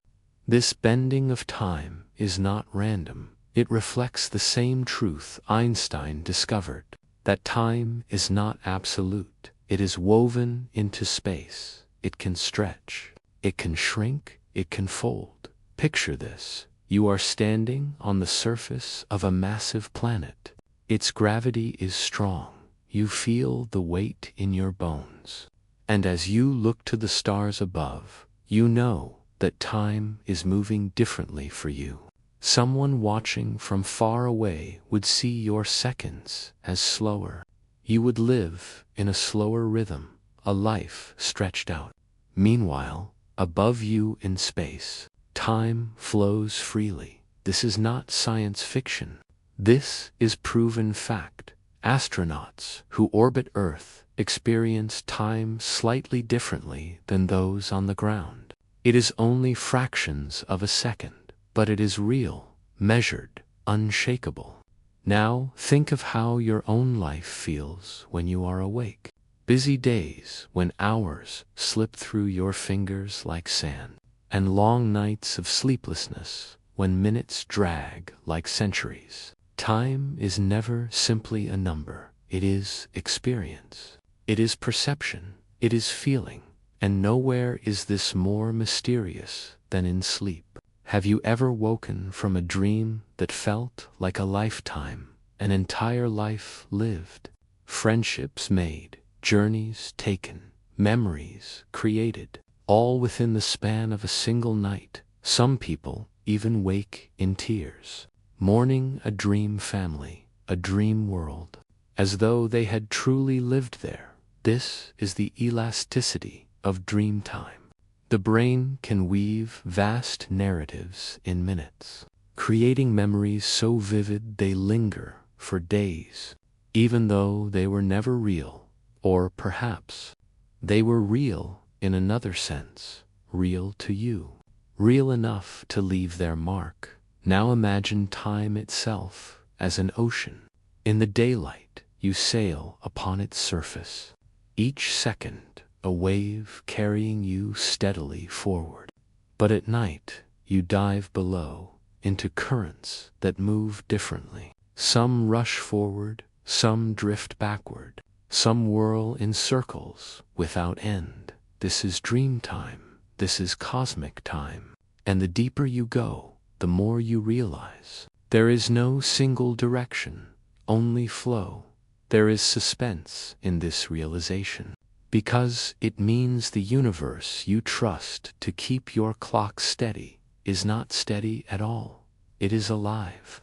A: This bending of time is not random. It reflects the same truth Einstein discovered, that time is not absolute. It is woven into space. It can stretch. It can shrink. It can fold. Picture this. You are standing on the surface of a massive planet. Its gravity is strong. You feel the weight in your bones. And as you look to the stars above, you know that time is moving differently for you. Someone watching from far away would see your seconds as slower. You would live in a slower rhythm, a life stretched out. Meanwhile, above you in space, time flows freely. This is not science fiction. This is proven fact. Astronauts who orbit Earth experience time slightly differently than those on the ground. It is only fractions of a second, but it is real, measured, unshakable. Now think of how your own life feels when you are awake. Busy days when hours slip through your fingers like sand, and long nights of sleeplessness when minutes drag like centuries. Time is never simply a number. It is experience. It is perception. It is feeling. And nowhere is this more mysterious than in sleep. Have you ever woken from a dream that felt like a lifetime, an entire life lived? Friendships made, journeys taken, memories created, all within the span of a single night. Some people even wake in tears, mourning a dream family, a dream world, as though they had truly lived there. This is the elasticity of dream time. The brain can weave vast narratives in minutes, creating memories so vivid they linger for days, even though they were never real, or perhaps they were real in another sense, real to you, real enough to leave their mark. Now imagine time itself as an ocean. In the daylight, you sail upon its surface, each second a wave carrying you steadily forward. But at night, you dive below into currents that move differently. Some rush forward, some drift backward, some whirl in circles without end. This is dream time. This is cosmic time. And the deeper you go, the more you realize there is no single direction, only flow. There is suspense in this realization, because it means the universe you trust to keep your clock steady is not steady at all. It is alive,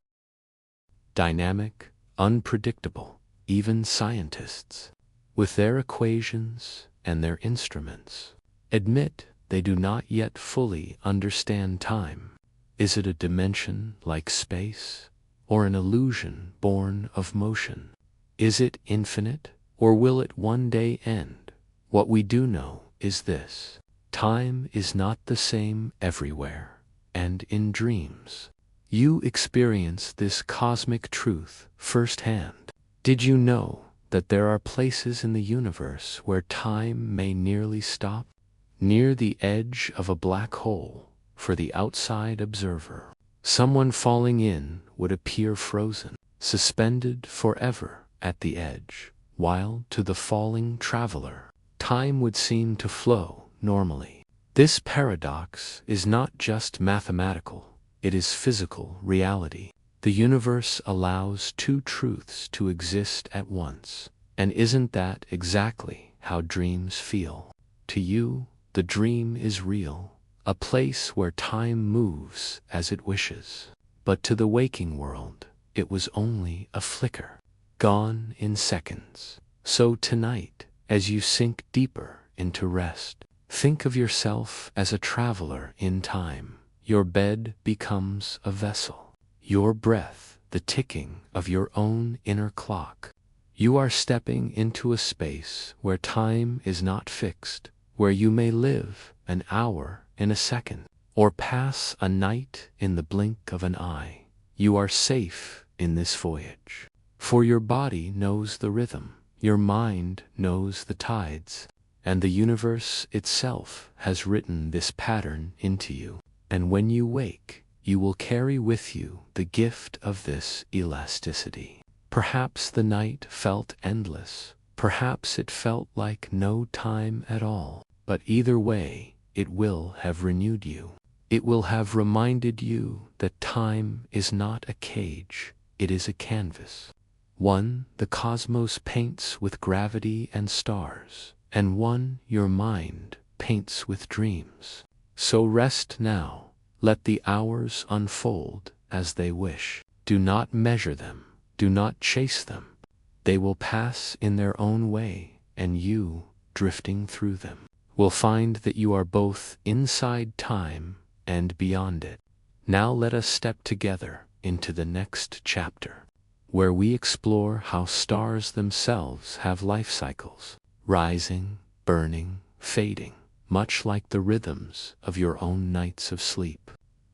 A: dynamic, unpredictable. Even scientists, with their equations and their instruments, admit they do not yet fully understand time. Is it a dimension like space, or an illusion born of motion? Is it infinite, or will it one day end? What we do know is this: time is not the same everywhere, and in dreams, you experience this cosmic truth firsthand. Did you know that there are places in the universe where time may nearly stop? Near the edge of a black hole, for the outside observer, someone falling in would appear frozen, suspended forever at the edge, while to the falling traveler, time would seem to flow normally. This paradox is not just mathematical, it is physical reality. The universe allows two truths to exist at once. And isn't that exactly how dreams feel? To you, the dream is real, a place where time moves as it wishes. But to the waking world, it was only a flicker, gone in seconds. So tonight, as you sink deeper into rest, think of yourself as a traveler in time. Your bed becomes a vessel. Your breath, the ticking of your own inner clock. You are stepping into a space where time is not fixed, where you may live an hour in a second, or pass a night in the blink of an eye. You are safe in this voyage, for your body knows the rhythm, your mind knows the tides, and the universe itself has written this pattern into you. And when you wake, you will carry with you the gift of this elasticity. Perhaps the night felt endless. Perhaps it felt like no time at all. But either way, it will have renewed you. It will have reminded you that time is not a cage, it is a canvas. One the cosmos paints with gravity and stars, and one your mind paints with dreams. So rest now. Let the hours unfold as they wish. Do not measure them. Do not chase them. They will pass in their own way, and you, drifting through them, will find that you are both inside time and beyond it. Now let us step together into the next chapter, where we explore how stars themselves have life cycles, rising, burning, fading, much like the rhythms of your own nights of sleep,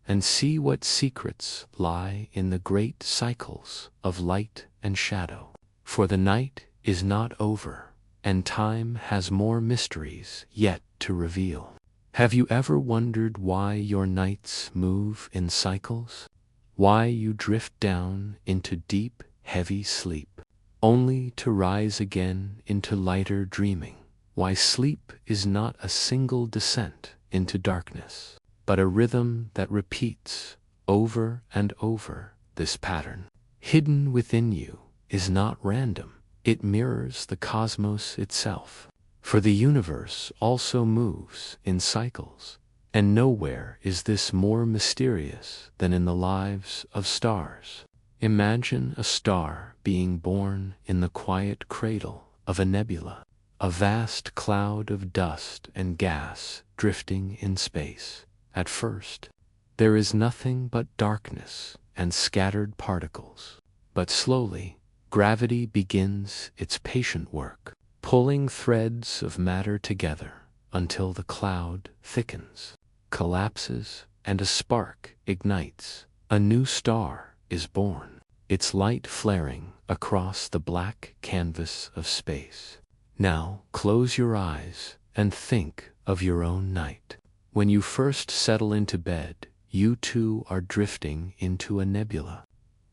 A: and see what secrets lie in the great cycles of light and shadow. For the night is not over, and time has more mysteries yet to reveal. Have you ever wondered why your nights move in cycles? Why you drift down into deep, heavy sleep, only to rise again into lighter dreaming? Why sleep is not a single descent into darkness, but a rhythm that repeats over and over. This pattern, hidden within you, is not random. It mirrors the cosmos itself. For the universe also moves in cycles, and nowhere is this more mysterious than in the lives of stars. Imagine a star being born in the quiet cradle of a nebula, a vast cloud of dust and gas drifting in space. At first, there is nothing but darkness and scattered particles. But slowly, gravity begins its patient work, pulling threads of matter together until the cloud thickens, collapses, and a spark ignites. A new star is born, its light flaring across the black canvas of space. Now close your eyes and think of your own night. When you first settle into bed, you too are drifting into a nebula.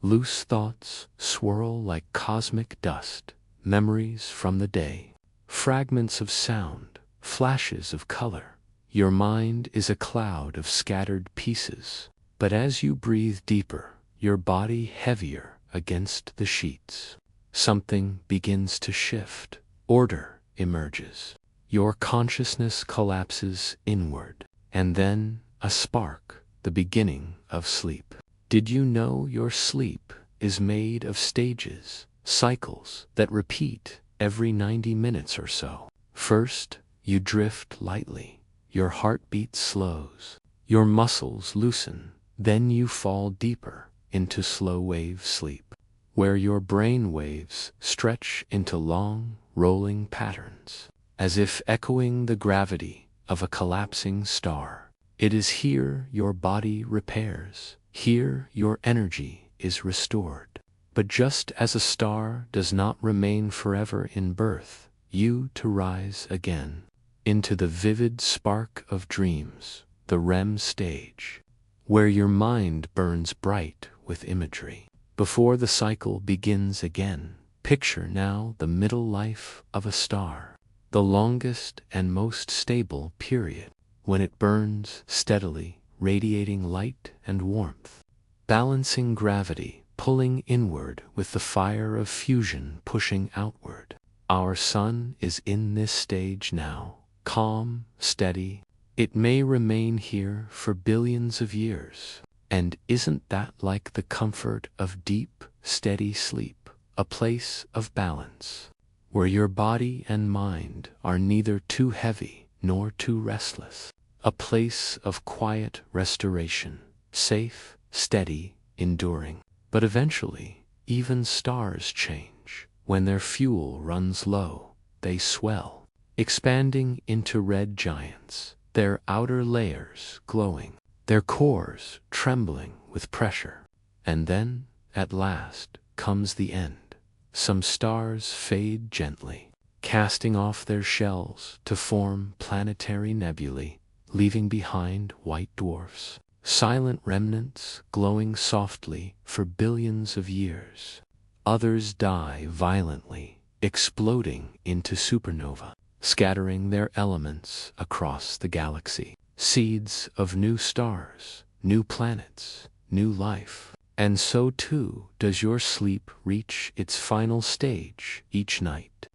A: Loose thoughts swirl like cosmic dust, memories from the day, fragments of sound, flashes of color. Your mind is a cloud of scattered pieces, but as you breathe deeper, your body heavier against the sheets, something begins to shift. Order emerges. Your consciousness collapses inward, and then a spark, the beginning of sleep. Did you know your sleep is made of stages, cycles that repeat every 90 minutes or so? First, you drift lightly, your heartbeat slows, your muscles loosen, then you fall deeper into slow wave sleep, where your brain waves stretch into long, rolling patterns, as if echoing the gravity of a collapsing star. It is here your body repairs. Here your energy is restored. But just as a star does not remain forever in birth, you to rise again into the vivid spark of dreams, the REM stage, where your mind burns bright with imagery. Before the cycle begins again, picture now the middle life of a star, the longest and most stable period, when it burns steadily, radiating light and warmth, balancing gravity, pulling inward with the fire of fusion pushing outward. Our sun is in this stage now, calm, steady. It may remain here for billions of years. And isn't that like the comfort of deep, steady sleep, a place of balance, where your body and mind are neither too heavy nor too restless? A place of quiet restoration, safe, steady, enduring. But eventually, even stars change. When their fuel runs low, they swell, expanding into red giants, their outer layers glowing, their cores trembling with pressure. And then, at last, comes the end. Some stars fade gently, casting off their shells to form planetary nebulae, leaving behind white dwarfs, silent remnants glowing softly for billions of years. Others die violently, exploding into supernova, scattering their elements across the galaxy. Seeds of new stars, new planets, new life. And so too does your sleep reach its final stage each night.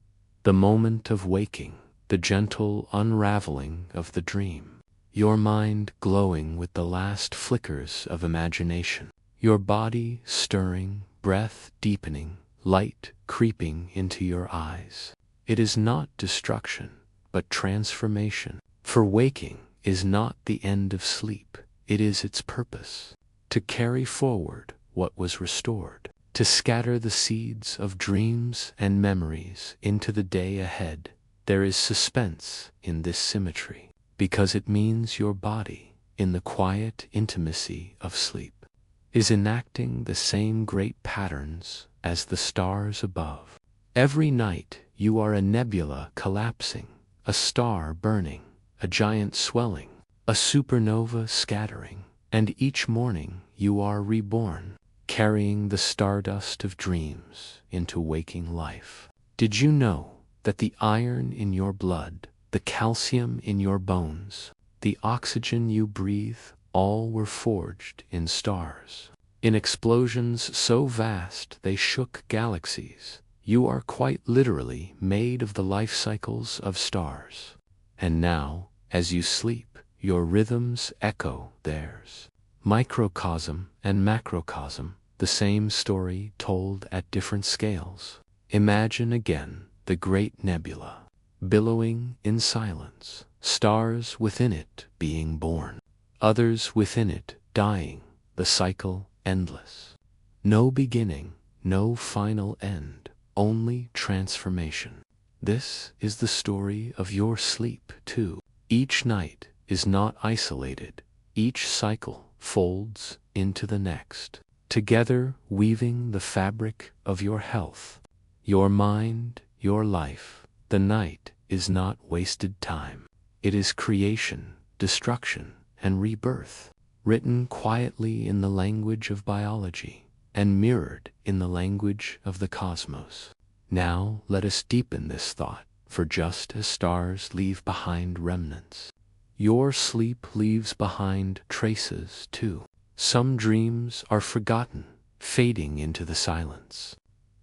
A: The moment of waking, the gentle unraveling of the dream. Your mind glowing with the last flickers of imagination. Your body stirring, breath deepening, light creeping into your eyes. It is not destruction, but transformation. For waking is not the end of sleep, it is its purpose. To carry forward what was restored, to scatter the seeds of dreams and memories into the day ahead. There is suspense in this symmetry, because it means your body, in the quiet intimacy of sleep, is enacting the same great patterns as the stars above. Every night you are a nebula collapsing, a star burning, a giant swelling, a supernova scattering, and each morning you are reborn, carrying the stardust of dreams into waking life. Did you know that the iron in your blood, the calcium in your bones, the oxygen you breathe, all were forged in stars? In explosions so vast they shook galaxies, you are quite literally made of the life cycles of stars. And now, as you sleep, your rhythms echo theirs. Microcosm and macrocosm, the same story told at different scales. Imagine again the great nebula, billowing in silence, stars within it being born, others within it dying, the cycle endless. No beginning, no final end, only transformation. This is the story of your sleep, too. Each night is not isolated. Each cycle folds into the next, together weaving the fabric of your health, your mind, your life. The night is not wasted time. It is creation, destruction, and rebirth, written quietly in the language of biology and mirrored in the language of the cosmos. Now let us deepen this thought, for just as stars leave behind remnants, your sleep leaves behind traces too. Some dreams are forgotten, fading into the silence.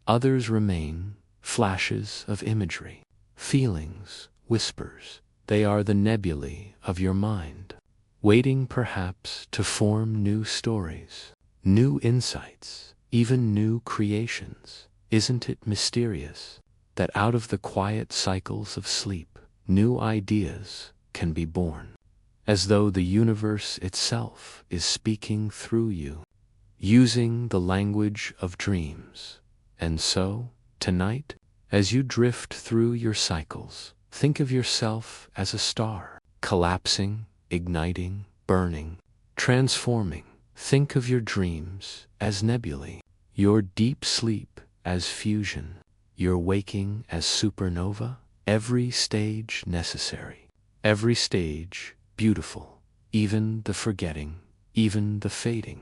A: Others remain, flashes of imagery, feelings, whispers. They are the nebulae of your mind, waiting perhaps to form new stories, new insights, even new creations. Isn't it mysterious that out of the quiet cycles of sleep, new ideas can be born, as though the universe itself is speaking through you, using the language of dreams? And so, tonight, as you drift through your cycles, think of yourself as a star, collapsing, igniting, burning, transforming. Think of your dreams as nebulae, your deep sleep as fusion, your waking as supernova, every stage necessary, every stage beautiful, even the forgetting, even the fading,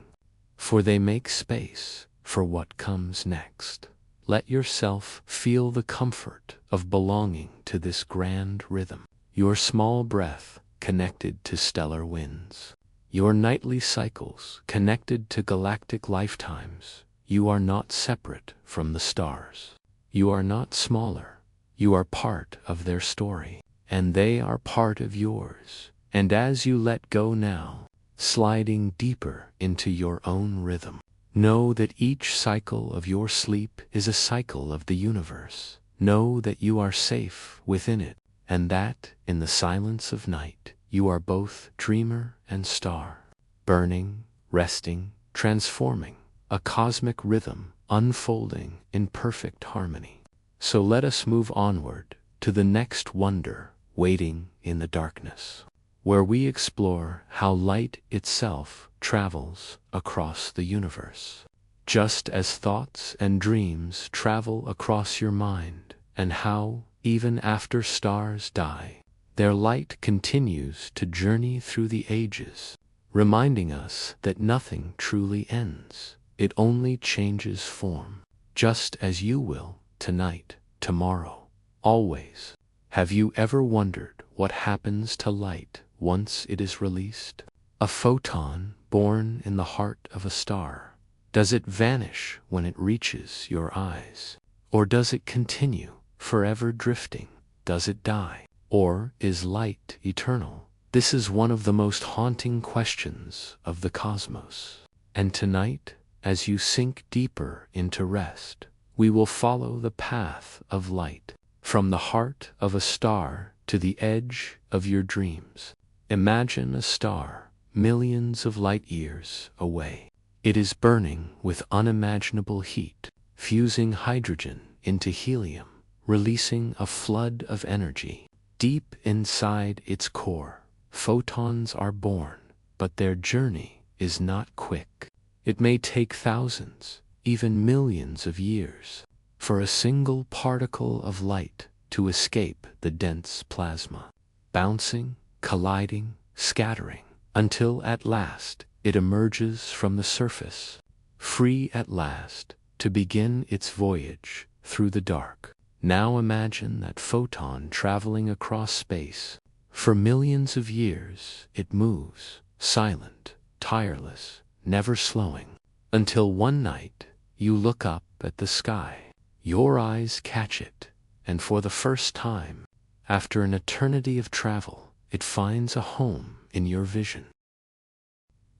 A: for they make space for what comes next. Let yourself feel the comfort of belonging to this grand rhythm, your small breath connected to stellar winds, your nightly cycles connected to galactic lifetimes. You are not separate from the stars. You are not smaller. You are part of their story, and they are part of yours. And as you let go now, sliding deeper into your own rhythm, know that each cycle of your sleep is a cycle of the universe. Know that you are safe within it, and that, in the silence of night, you are both dreamer and star, burning, resting, transforming, a cosmic rhythm unfolding in perfect harmony. So let us move onward to the next wonder waiting in the darkness, where we explore how light itself travels across the universe, just as thoughts and dreams travel across your mind, and how, even after stars die, their light continues to journey through the ages, reminding us that nothing truly ends. It only changes form, just as you will tonight, tomorrow, always. Have you ever wondered what happens to light once it is released? A photon born in the heart of a star. Does it vanish when it reaches your eyes? Or does it continue, forever drifting? Does it die? Or is light eternal? This is one of the most haunting questions of the cosmos. And tonight, as you sink deeper into rest, we will follow the path of light, from the heart of a star to the edge of your dreams. Imagine a star millions of light years away, It is burning with unimaginable heat, fusing hydrogen into helium, releasing a flood of energy. Deep inside its core, photons are born, but their journey is not quick. It may take thousands, even millions of years, for a single particle of light to escape the dense plasma, bouncing, colliding, scattering, until at last it emerges from the surface, free at last to begin its voyage through the dark. Now imagine that photon traveling across space. For millions of years it moves, silent, tireless, never slowing, until one night you look up at the sky. Your eyes catch it, and for the first time, after an eternity of travel, it finds a home in your vision.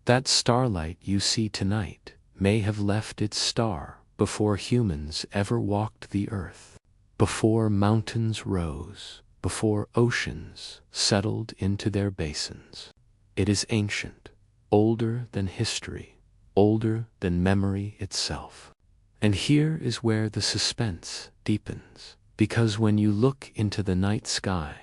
A: That starlight you see tonight may have left its star before humans ever walked the earth, before mountains rose, before oceans settled into their basins. It is ancient, older than history, older than memory itself. And here is where the suspense deepens, because when you look into the night sky,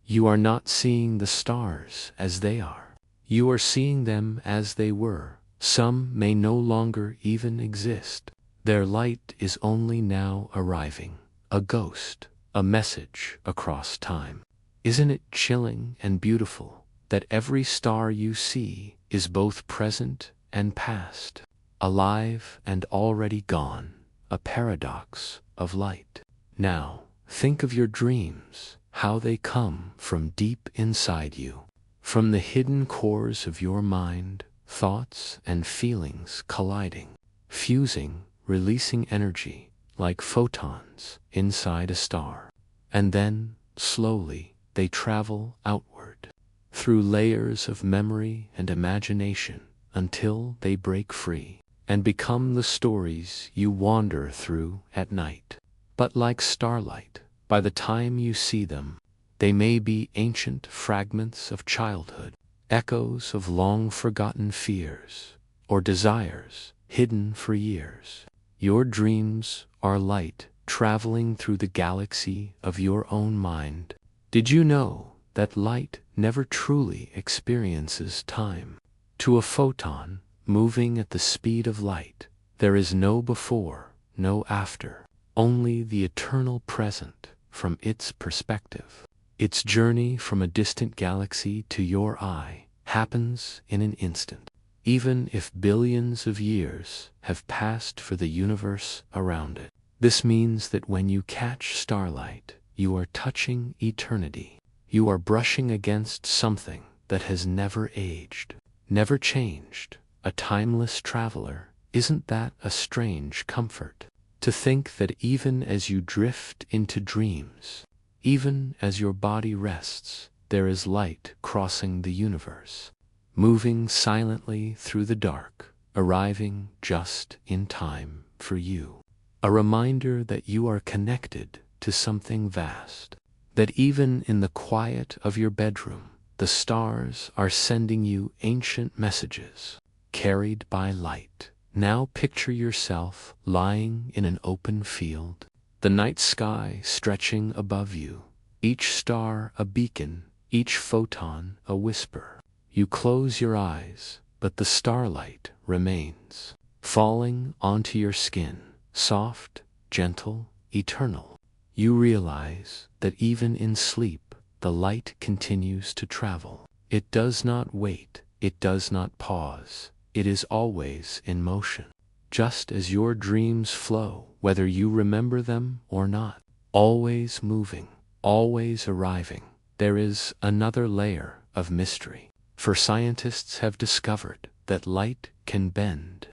A: you are not seeing the stars as they are. You are seeing them as they were. Some may no longer even exist. Their light is only now arriving, a ghost, a message across time. Isn't it chilling and beautiful that every star you see is both present and past, alive and already gone, a paradox of light? Now, think of your dreams, how they come from deep inside you, from the hidden cores of your mind, thoughts and feelings colliding, fusing, releasing energy like photons inside a star. And then, slowly, they travel outward, through layers of memory and imagination, until they break free and become the stories you wander through at night. But like starlight, by the time you see them, they may be ancient fragments of childhood, echoes of long-forgotten fears, or desires hidden for years. Your dreams are light traveling through the galaxy of your own mind. Did you know that light never truly experiences time? To a photon moving at the speed of light, there is no before, no after, only the eternal present from its perspective. Its journey from a distant galaxy to your eye happens in an instant, even if billions of years have passed for the universe around it. This means that when you catch starlight, you are touching eternity. You are brushing against something that has never aged, never changed. A timeless traveler. Isn't that a strange comfort? To think that even as you drift into dreams, even as your body rests, there is light crossing the universe, moving silently through the dark, arriving just in time for you. A reminder that you are connected to something vast, that even in the quiet of your bedroom, the stars are sending you ancient messages, carried by light. Now picture yourself lying in an open field, the night sky stretching above you, each star a beacon, each photon a whisper. You close your eyes, but the starlight remains, falling onto your skin, soft, gentle, eternal. You realize that even in sleep, the light continues to travel. It does not wait, it does not pause. It is always in motion, just as your dreams flow, whether you remember them or not. Always moving, always arriving. There is another layer of mystery, for scientists have discovered that light can bend.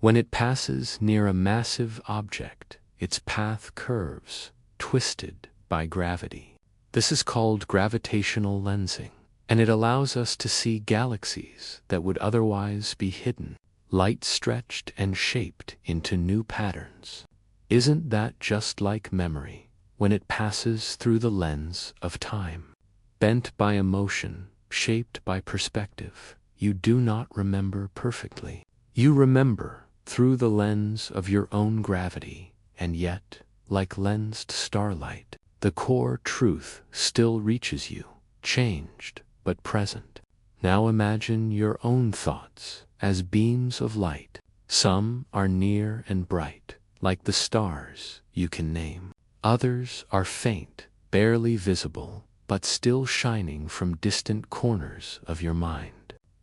A: When it passes near a massive object, its path curves, twisted by gravity. This is called gravitational lensing, and it allows us to see galaxies that would otherwise be hidden, light stretched and shaped into new patterns. Isn't that just like memory, when it passes through the lens of time? Bent by emotion, shaped by perspective, you do not remember perfectly. You remember through the lens of your own gravity, and yet, like lensed starlight, the core truth still reaches you, changed but present. Now imagine your own thoughts as beams of light. Some are near and bright, like the stars you can name. Others are faint, barely visible, but still shining from distant corners of your mind.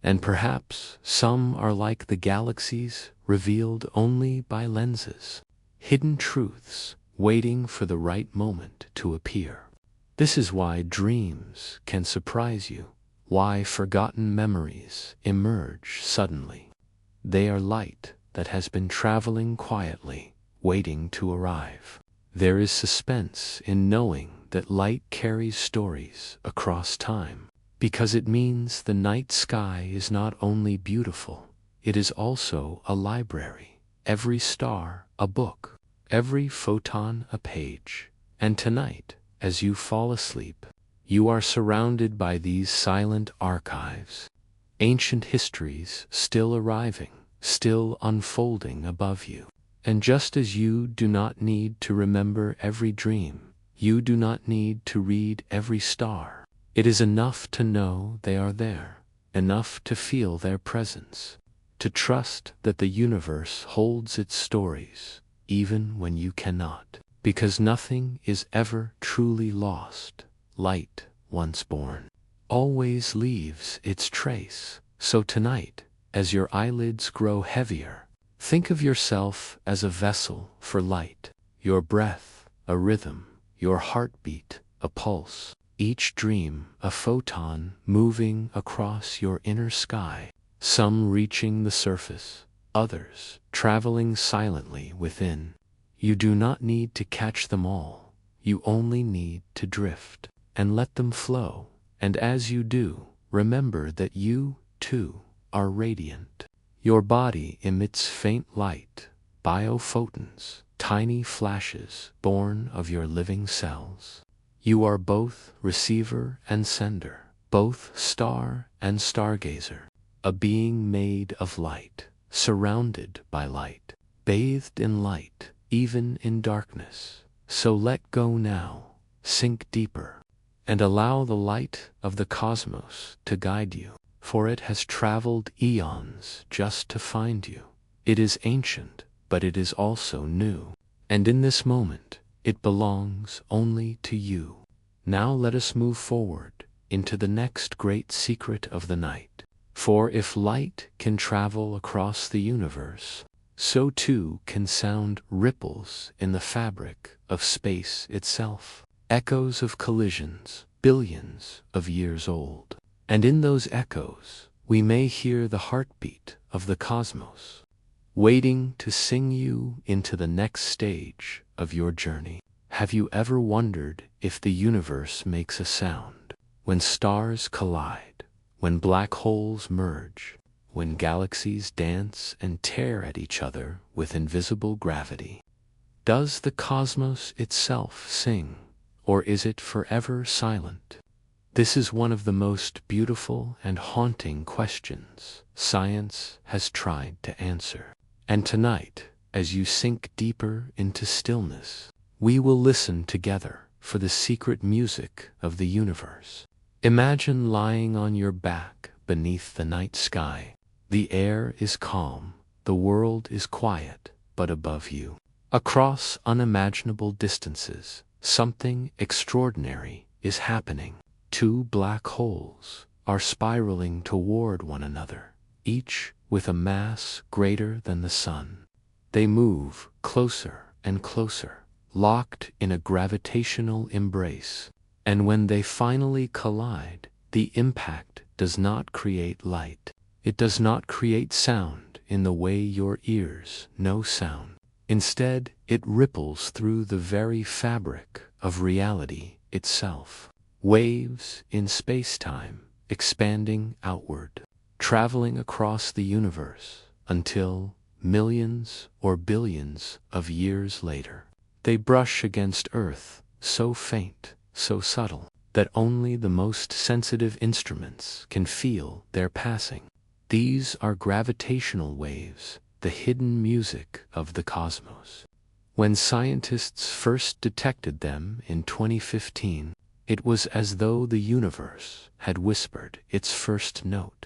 A: And perhaps some are like the galaxies revealed only by lenses, hidden truths waiting for the right moment to appear. This is why dreams can surprise you, why forgotten memories emerge suddenly. They are light that has been traveling quietly, waiting to arrive. There is suspense in knowing that light carries stories across time, because it means the night sky is not only beautiful, it is also a library, every star a book, every photon a page. And tonight, as you fall asleep, you are surrounded by these silent archives, ancient histories still arriving, still unfolding above you. And just as you do not need to remember every dream, you do not need to read every star. It is enough to know they are there, enough to feel their presence, to trust that the universe holds its stories, even when you cannot. Because nothing is ever truly lost. Light, once born, always leaves its trace. So tonight, as your eyelids grow heavier, think of yourself as a vessel for light, your breath a rhythm, your heartbeat a pulse, each dream a photon moving across your inner sky, some reaching the surface, others traveling silently within. You do not need to catch them all, you only need to drift and let them flow. And as you do, remember that you, too, are radiant. Your body emits faint light, biophotons, tiny flashes born of your living cells. You are both receiver and sender, both star and stargazer, a being made of light, surrounded by light, bathed in light, even in darkness. So let go now, sink deeper, and allow the light of the cosmos to guide you. For it has traveled eons just to find you. It is ancient, but it is also new. And in this moment, it belongs only to you. Now let us move forward into the next great secret of the night. For if light can travel across the universe, so too can sound ripples in the fabric of space itself, echoes of collisions, billions of years old. And in those echoes, we may hear the heartbeat of the cosmos, waiting to sing you into the next stage of your journey. Have you ever wondered if the universe makes a sound? When stars collide, when black holes merge, when galaxies dance and tear at each other with invisible gravity? Does the cosmos itself sing, or is it forever silent? This is one of the most beautiful and haunting questions science has tried to answer. And tonight, as you sink deeper into stillness, we will listen together for the secret music of the universe. Imagine lying on your back beneath the night sky. The air is calm, the world is quiet, but above you, across unimaginable distances, something extraordinary is happening. Two black holes are spiraling toward one another, each with a mass greater than the sun. They move closer and closer, locked in a gravitational embrace. And when they finally collide, the impact does not create light. It does not create sound in the way your ears know sound. Instead, it ripples through the very fabric of reality itself. Waves in space-time, expanding outward, traveling across the universe, until, millions or billions of years later, they brush against Earth, so faint, so subtle, that only the most sensitive instruments can feel their passing. These are gravitational waves, the hidden music of the cosmos. When scientists first detected them in 2015, it was as though the universe had whispered its first note.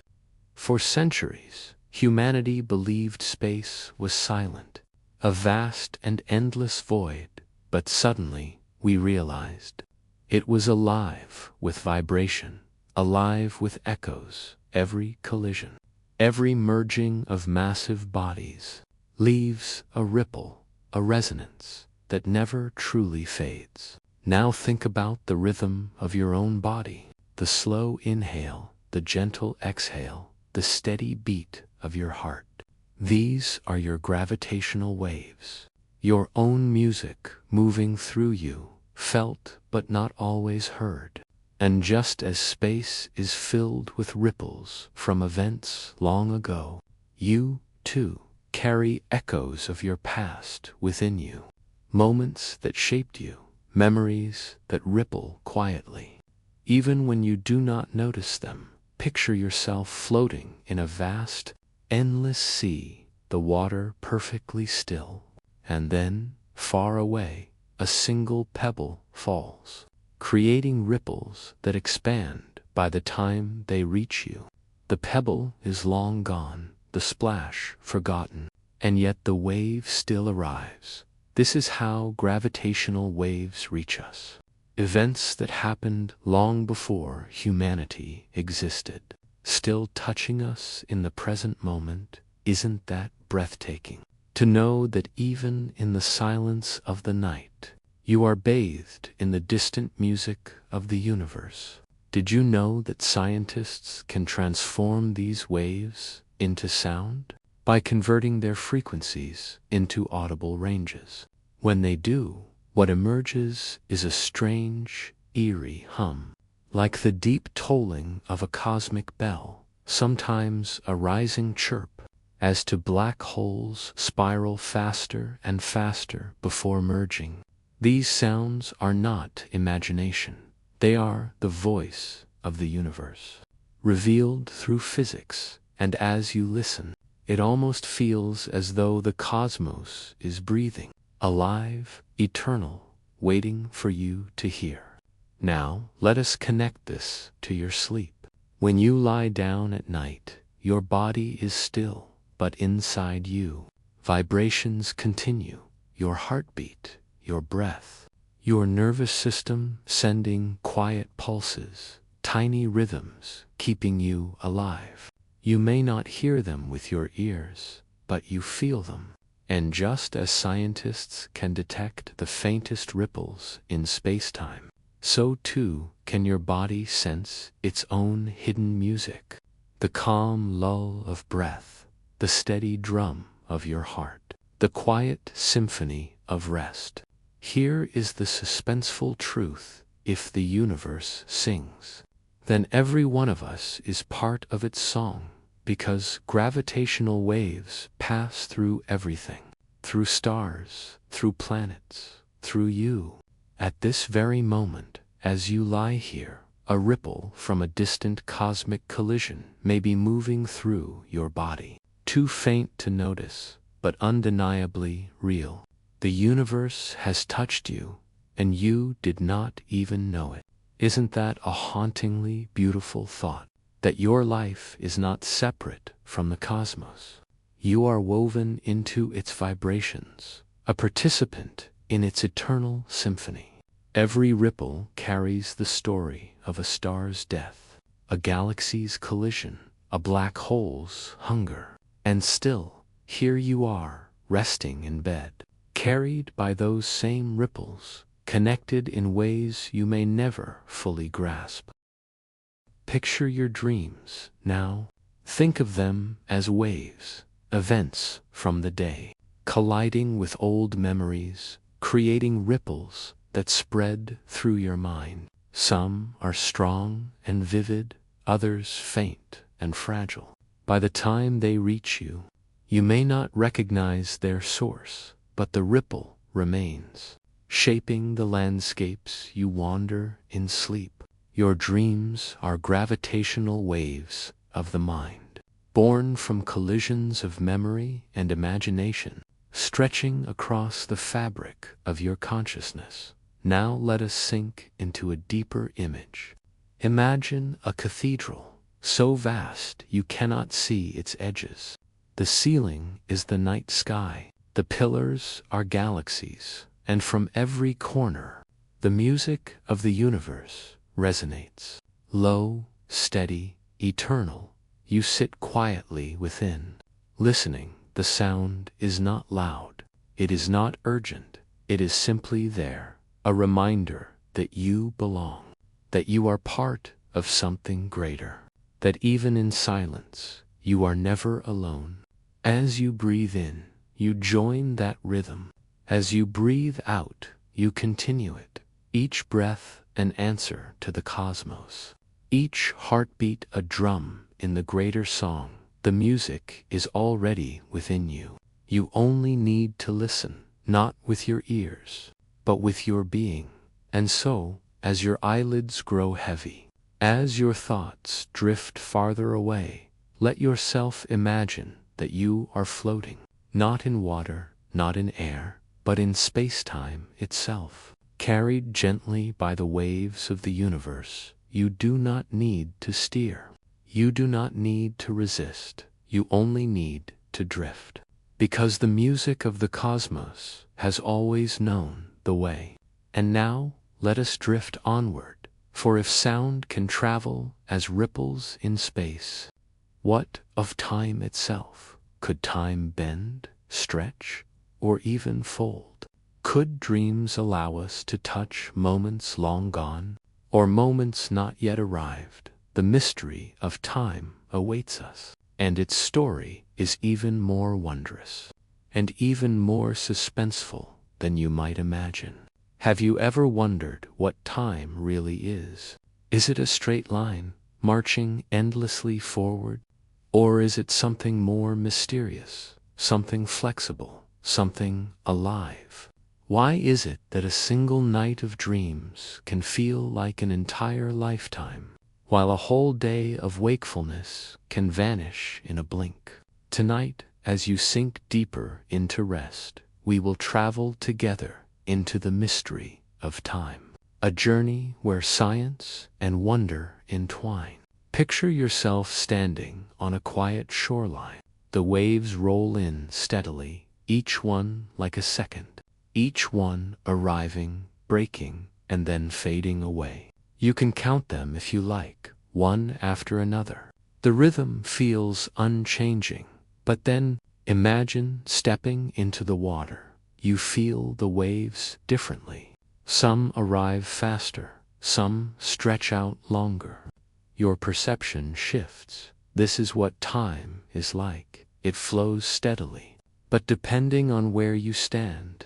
A: For centuries, humanity believed space was silent, a vast and endless void, but suddenly we realized it was alive with vibration, alive with echoes. Every collision, every merging of massive bodies leaves a ripple, a resonance that never truly fades. Now think about the rhythm of your own body, the slow inhale, the gentle exhale, the steady beat of your heart. These are your gravitational waves, your own music moving through you, felt but not always heard. And just as space is filled with ripples from events long ago, you, too, carry echoes of your past within you. Moments that shaped you, memories that ripple quietly. Even when you do not notice them, picture yourself floating in a vast, endless sea, the water perfectly still. And then, far away, a single pebble falls, creating ripples that expand by the time they reach you. The pebble is long gone, the splash forgotten, and yet the wave still arrives. This is how gravitational waves reach us. Events that happened long before humanity existed, still touching us in the present moment. Isn't that breathtaking? To know that even in the silence of the night, you are bathed in the distant music of the universe. Did you know that scientists can transform these waves into sound by converting their frequencies into audible ranges? When they do, what emerges is a strange, eerie hum, like the deep tolling of a cosmic bell, sometimes a rising chirp, as to black holes spiral faster and faster before merging. These sounds are not imagination. They are the voice of the universe, revealed through physics, and as you listen, it almost feels as though the cosmos is breathing, alive, eternal, waiting for you to hear. Now, let us connect this to your sleep. When you lie down at night, your body is still, but inside you, vibrations continue, your heartbeat, your breath, your nervous system sending quiet pulses, tiny rhythms keeping you alive. You may not hear them with your ears, but you feel them. And just as scientists can detect the faintest ripples in space-time, so too can your body sense its own hidden music, the calm lull of breath, the steady drum of your heart, the quiet symphony of rest. Here is the suspenseful truth: if the universe sings, then every one of us is part of its song, because gravitational waves pass through everything, through stars, through planets, through you. At this very moment, as you lie here, a ripple from a distant cosmic collision may be moving through your body, too faint to notice, but undeniably real. The universe has touched you, and you did not even know it. Isn't that a hauntingly beautiful thought? That your life is not separate from the cosmos. You are woven into its vibrations, a participant in its eternal symphony. Every ripple carries the story of a star's death, a galaxy's collision, a black hole's hunger. And still, here you are, resting in bed, carried by those same ripples, connected in ways you may never fully grasp. Picture your dreams now. Think of them as waves, events from the day, colliding with old memories, creating ripples that spread through your mind. Some are strong and vivid, others faint and fragile. By the time they reach you, you may not recognize their source, but the ripple remains, shaping the landscapes you wander in sleep. Your dreams are gravitational waves of the mind, born from collisions of memory and imagination, stretching across the fabric of your consciousness. Now let us sink into a deeper image. Imagine a cathedral, so vast you cannot see its edges. The ceiling is the night sky, the pillars are galaxies, and from every corner, the music of the universe resonates. Low, steady, eternal, you sit quietly within, listening. The sound is not loud, it is not urgent, it is simply there, a reminder that you belong, that you are part of something greater, that even in silence, you are never alone. As you breathe in, you join that rhythm. As you breathe out, you continue it. Each breath an answer to the cosmos. Each heartbeat a drum in the greater song. The music is already within you. You only need to listen, not with your ears, but with your being. And so, as your eyelids grow heavy, as your thoughts drift farther away, let yourself imagine that you are floating, not in water, not in air, but in space-time itself. Carried gently by the waves of the universe, you do not need to steer. You do not need to resist. You only need to drift. Because the music of the cosmos has always known the way. And now, let us drift onward, for if sound can travel as ripples in space, what of time itself? Could time bend, stretch, or even fold? Could dreams allow us to touch moments long gone, or moments not yet arrived? The mystery of time awaits us, and its story is even more wondrous, and even more suspenseful than you might imagine. Have you ever wondered what time really is? Is it a straight line, marching endlessly forward? Or is it something more mysterious, something flexible, something alive? Why is it that a single night of dreams can feel like an entire lifetime, while a whole day of wakefulness can vanish in a blink? Tonight, as you sink deeper into rest, we will travel together into the mystery of time, a journey where science and wonder entwine. Picture yourself standing on a quiet shoreline. The waves roll in steadily, each one like a second, each one arriving, breaking, and then fading away. You can count them if you like, one after another. The rhythm feels unchanging, but then imagine stepping into the water. You feel the waves differently. Some arrive faster, some stretch out longer. Your perception shifts. This is what time is like. It flows steadily, but depending on where you stand,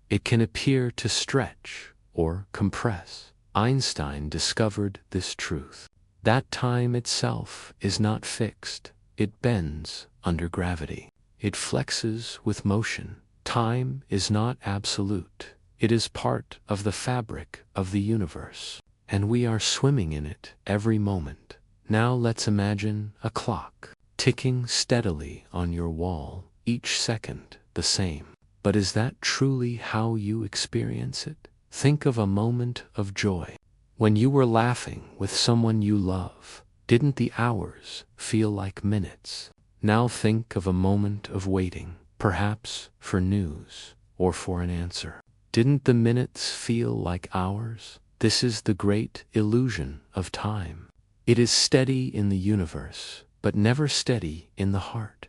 A: it can appear to stretch or compress. Einstein discovered this truth, that time itself is not fixed. It bends under gravity. It flexes with motion. Time is not absolute. It is part of the fabric of the universe, and we are swimming in it every moment. Now let's imagine a clock ticking steadily on your wall, each second the same. But is that truly how you experience it? Think of a moment of joy. When you were laughing with someone you love, didn't the hours feel like minutes? Now think of a moment of waiting, perhaps for news or for an answer. Didn't the minutes feel like hours? This is the great illusion of time. It is steady in the universe, but never steady in the heart.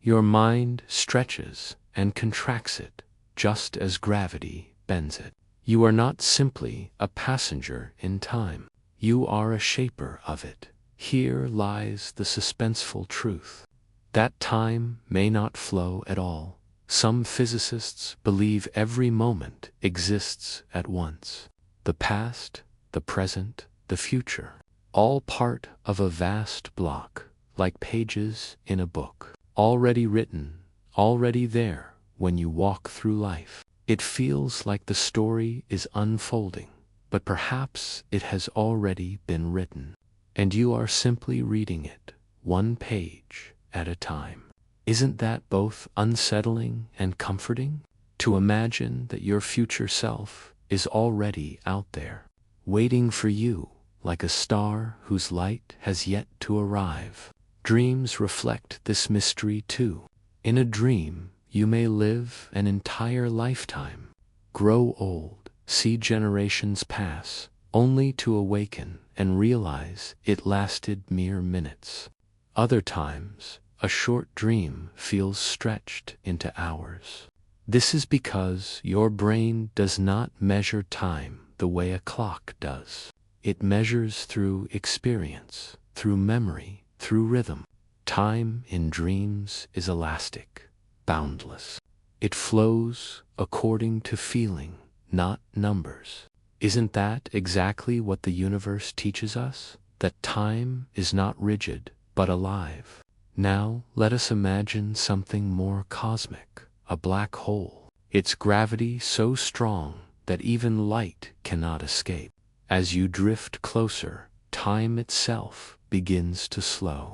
A: Your mind stretches and contracts it, just as gravity bends it. You are not simply a passenger in time. You are a shaper of it. Here lies the suspenseful truth. That time may not flow at all. Some physicists believe every moment exists at once. The past, the present, the future, all part of a vast block, like pages in a book, already written, already there when you walk through life. It feels like the story is unfolding, but perhaps it has already been written, and you are simply reading it, one page at a time. Isn't that both unsettling and comforting? To imagine that your future self is already out there, waiting for you like a star whose light has yet to arrive. Dreams reflect this mystery too. In a dream, you may live an entire lifetime, grow old, see generations pass, only to awaken and realize it lasted mere minutes. Other times, a short dream feels stretched into hours. This is because your brain does not measure time the way a clock does. It measures through experience, through memory, through rhythm. Time in dreams is elastic, boundless. It flows according to feeling, not numbers. Isn't that exactly what the universe teaches us? That time is not rigid, but alive. Now let us imagine something more cosmic, a black hole. Its gravity so strong that even light cannot escape. As you drift closer, time itself begins to slow.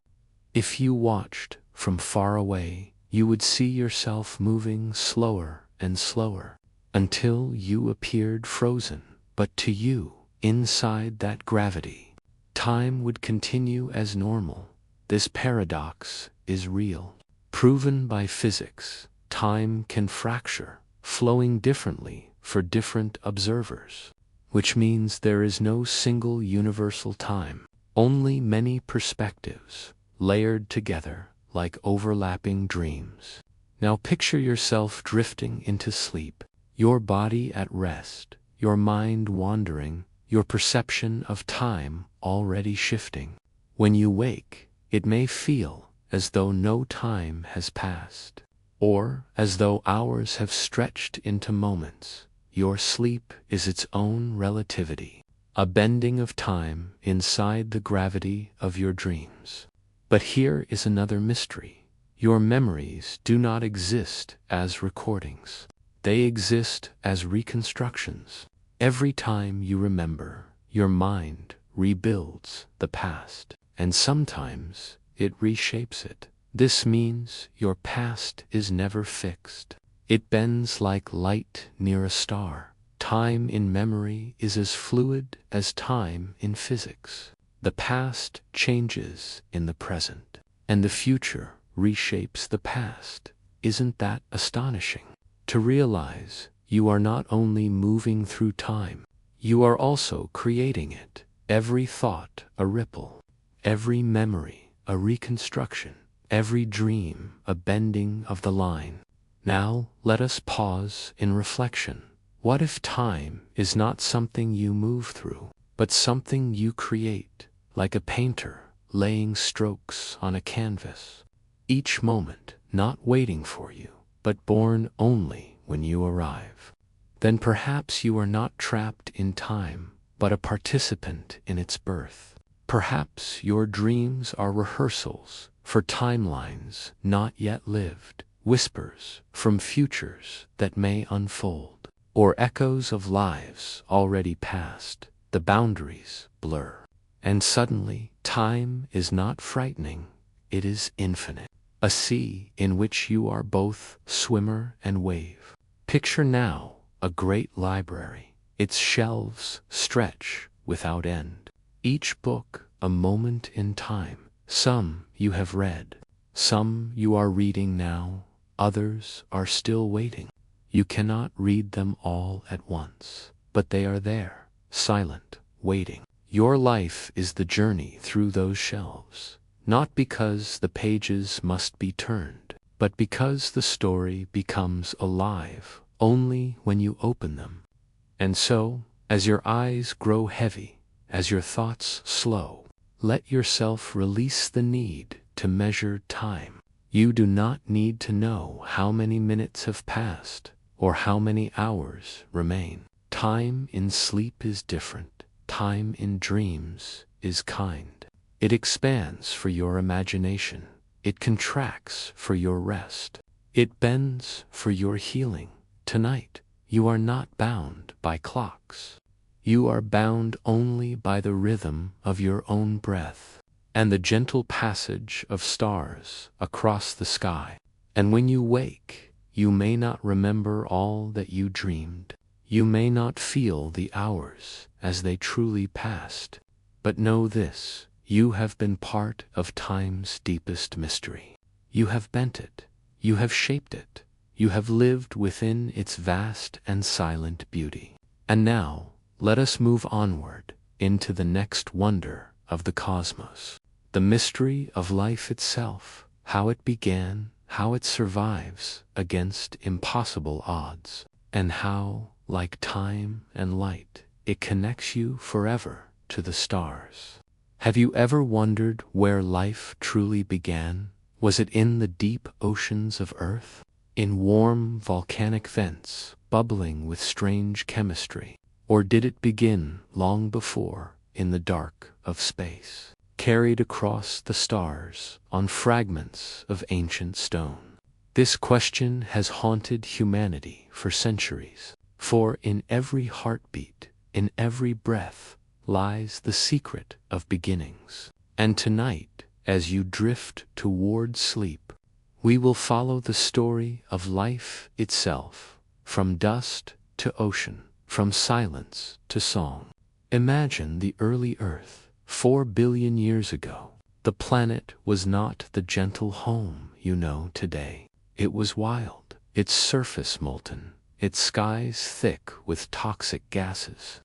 A: If you watched from far away, you would see yourself moving slower and slower, until you appeared frozen. But to you, inside that gravity, time would continue as normal. This paradox is real. Proven by physics, time can fracture, flowing differently for different observers, which means there is no single universal time, only many perspectives, layered together like overlapping dreams. Now picture yourself drifting into sleep, your body at rest, your mind wandering, your perception of time already shifting. When you wake, it may feel as though no time has passed, or as though hours have stretched into moments. Your sleep is its own relativity, a bending of time inside the gravity of your dreams. But here is another mystery. Your memories do not exist as recordings. They exist as reconstructions. Every time you remember, your mind rebuilds the past, and sometimes it reshapes it. This means your past is never fixed. It bends like light near a star. Time in memory is as fluid as time in physics. The past changes in the present, and the future reshapes the past. Isn't that astonishing? To realize you are not only moving through time, you are also creating it. Every thought a ripple, every memory a reconstruction, every dream a bending of the line. Now let us pause in reflection. What if time is not something you move through, but something you create, like a painter laying strokes on a canvas? Each moment not waiting for you, but born only when you arrive. Then perhaps you are not trapped in time, but a participant in its birth. Perhaps your dreams are rehearsals for timelines not yet lived, whispers from futures that may unfold, or echoes of lives already past. The boundaries blur, and suddenly time is not frightening, it is infinite. A sea in which you are both swimmer and wave. Picture now a great library. Its shelves stretch without end. Each book a moment in time. Some you have read, some you are reading now, others are still waiting. You cannot read them all at once, but they are there, silent, waiting. Your life is the journey through those shelves. Not because the pages must be turned, but because the story becomes alive only when you open them. And so, as your eyes grow heavy, as your thoughts slow, let yourself release the need to measure time. You do not need to know how many minutes have passed or how many hours remain. Time in sleep is different. Time in dreams is kind. It expands for your imagination. It contracts for your rest. It bends for your healing. Tonight, you are not bound by clocks. You are bound only by the rhythm of your own breath. and the gentle passage of stars across the sky. And when you wake, you may not remember all that you dreamed. You may not feel the hours as they truly passed. But know this, you have been part of time's deepest mystery. You have bent it. You have shaped it. You have lived within its vast and silent beauty. And now, let us move onward into the next wonder of the cosmos. The mystery of life itself, how it began, how it survives against impossible odds, and how, like time and light, it connects you forever to the stars. Have you ever wondered where life truly began? Was it in the deep oceans of Earth? In warm volcanic vents, bubbling with strange chemistry? Or did it begin long before, in the dark of space, carried across the stars on fragments of ancient stone? This question has haunted humanity for centuries. For in every heartbeat, in every breath, lies the secret of beginnings. And tonight, as you drift toward sleep, we will follow the story of life itself, from dust to ocean, from silence to song. Imagine the early Earth, 4 billion years ago. The planet was not the gentle home you know today. It was wild, its surface molten, its skies thick with toxic gases.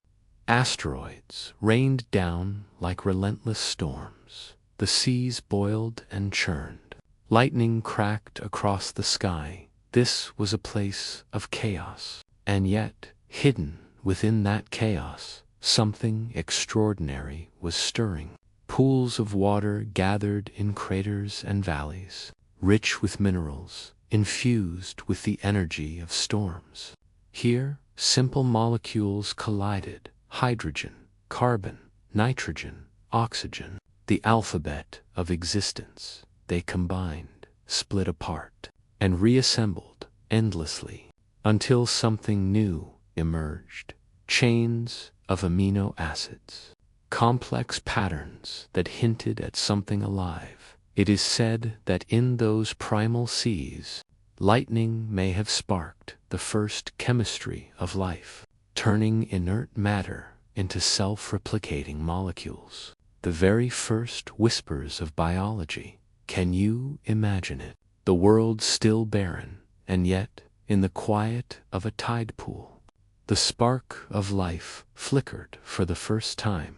A: Asteroids rained down like relentless storms. The seas boiled and churned. Lightning cracked across the sky. This was a place of chaos. And yet, hidden within that chaos, something extraordinary was stirring. Pools of water gathered in craters and valleys, rich with minerals, infused with the energy of storms. Here, simple molecules collided. Hydrogen, carbon, nitrogen, oxygen, the alphabet of existence. They combined, split apart, and reassembled endlessly until something new emerged. Chains of amino acids, complex patterns that hinted at something alive. It is said that in those primal seas, lightning may have sparked the first chemistry of life, turning inert matter into self-replicating molecules. The very first whispers of biology. Can you imagine it? The world still barren, and yet, in the quiet of a tide pool, the spark of life flickered for the first time.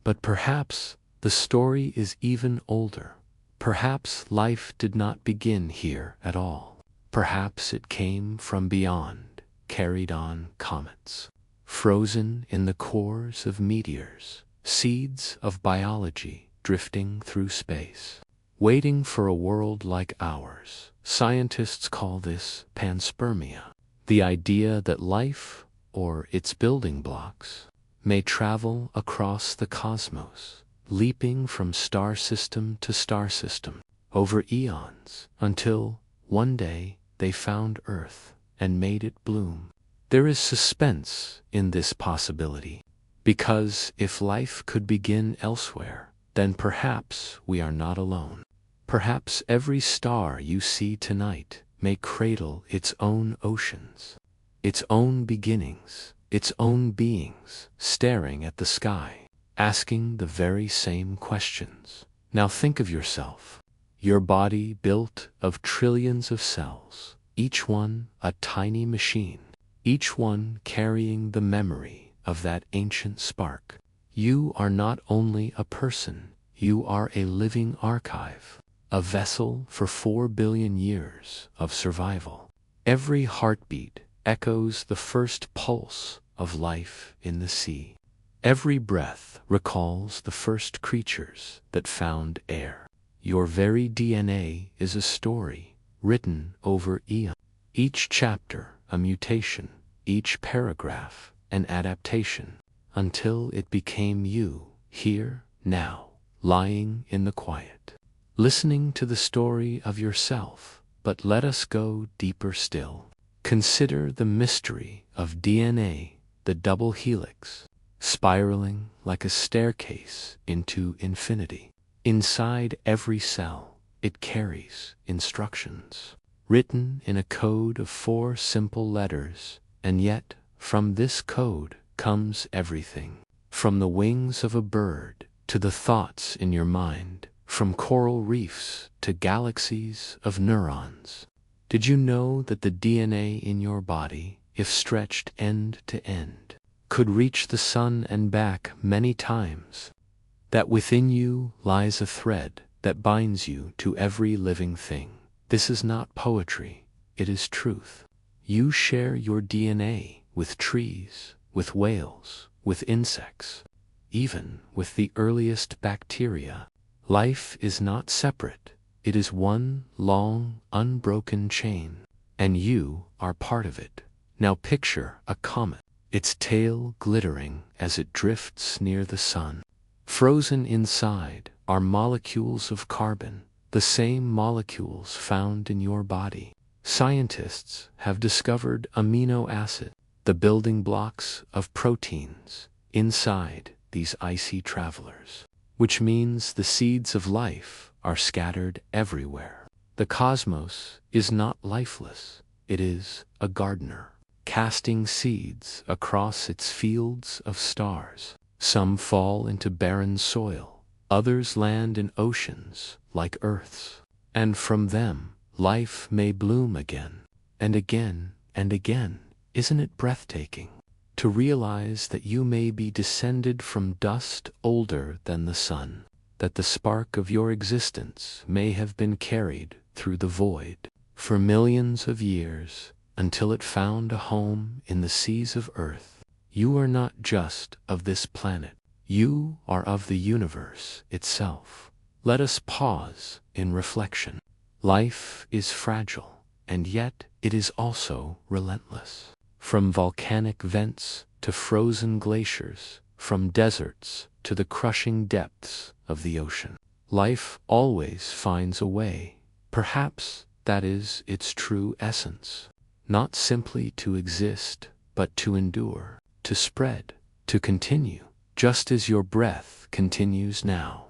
A: But perhaps the story is even older. Perhaps life did not begin here at all. Perhaps it came from beyond, carried on comets, frozen in the cores of meteors, seeds of biology drifting through space, waiting for a world like ours. Scientists call this panspermia, the idea that life, or its building blocks, may travel across the cosmos, leaping from star system to star system, over eons, until, one day, they found Earth and made it bloom. There is suspense in this possibility, because if life could begin elsewhere, then perhaps we are not alone. Perhaps every star you see tonight may cradle its own oceans, its own beginnings, its own beings, staring at the sky, asking the very same questions. Now think of yourself, your body built of trillions of cells, each one a tiny machine, each one carrying the memory of that ancient spark. You are not only a person, you are a living archive, a vessel for 4 billion years of survival. Every heartbeat echoes the first pulse of life in the sea. Every breath recalls the first creatures that found air. Your very DNA is a story written over eons. Each chapter a mutation, each paragraph an adaptation, until it became you, here, now, lying in the quiet, listening to the story of yourself. But let us go deeper still. Consider the mystery of DNA, the double helix. spiraling like a staircase into infinity. Inside every cell, it carries instructions, written in a code of 4 simple letters, and yet from this code comes everything, from the wings of a bird to the thoughts in your mind, from coral reefs to galaxies of neurons. Did you know that the DNA in your body, if stretched end to end, could reach the sun and back many times? That within you lies a thread that binds you to every living thing. This is not poetry, it is truth. You share your DNA with trees, with whales, with insects, even with the earliest bacteria. Life is not separate, it is one long, unbroken chain, and you are part of it. Now picture a comet, its tail glittering as it drifts near the sun. Frozen inside are molecules of carbon, the same molecules found in your body. Scientists have discovered amino acids, the building blocks of proteins, inside these icy travelers, which means the seeds of life are scattered everywhere. The cosmos is not lifeless, it is a gardener, casting seeds across its fields of stars. Some fall into barren soil, others land in oceans like Earth's, and from them life may bloom again, and again, and again. Isn't it breathtaking to realize that you may be descended from dust older than the sun, that the spark of your existence may have been carried through the void for millions of years until it found a home in the seas of Earth? You are not just of this planet, you are of the universe itself. Let us pause in reflection. Life is fragile, and yet it is also relentless. From volcanic vents to frozen glaciers, from deserts to the crushing depths of the ocean, life always finds a way. Perhaps that is its true essence, not simply to exist, but to endure, to spread, to continue, just as your breath continues now.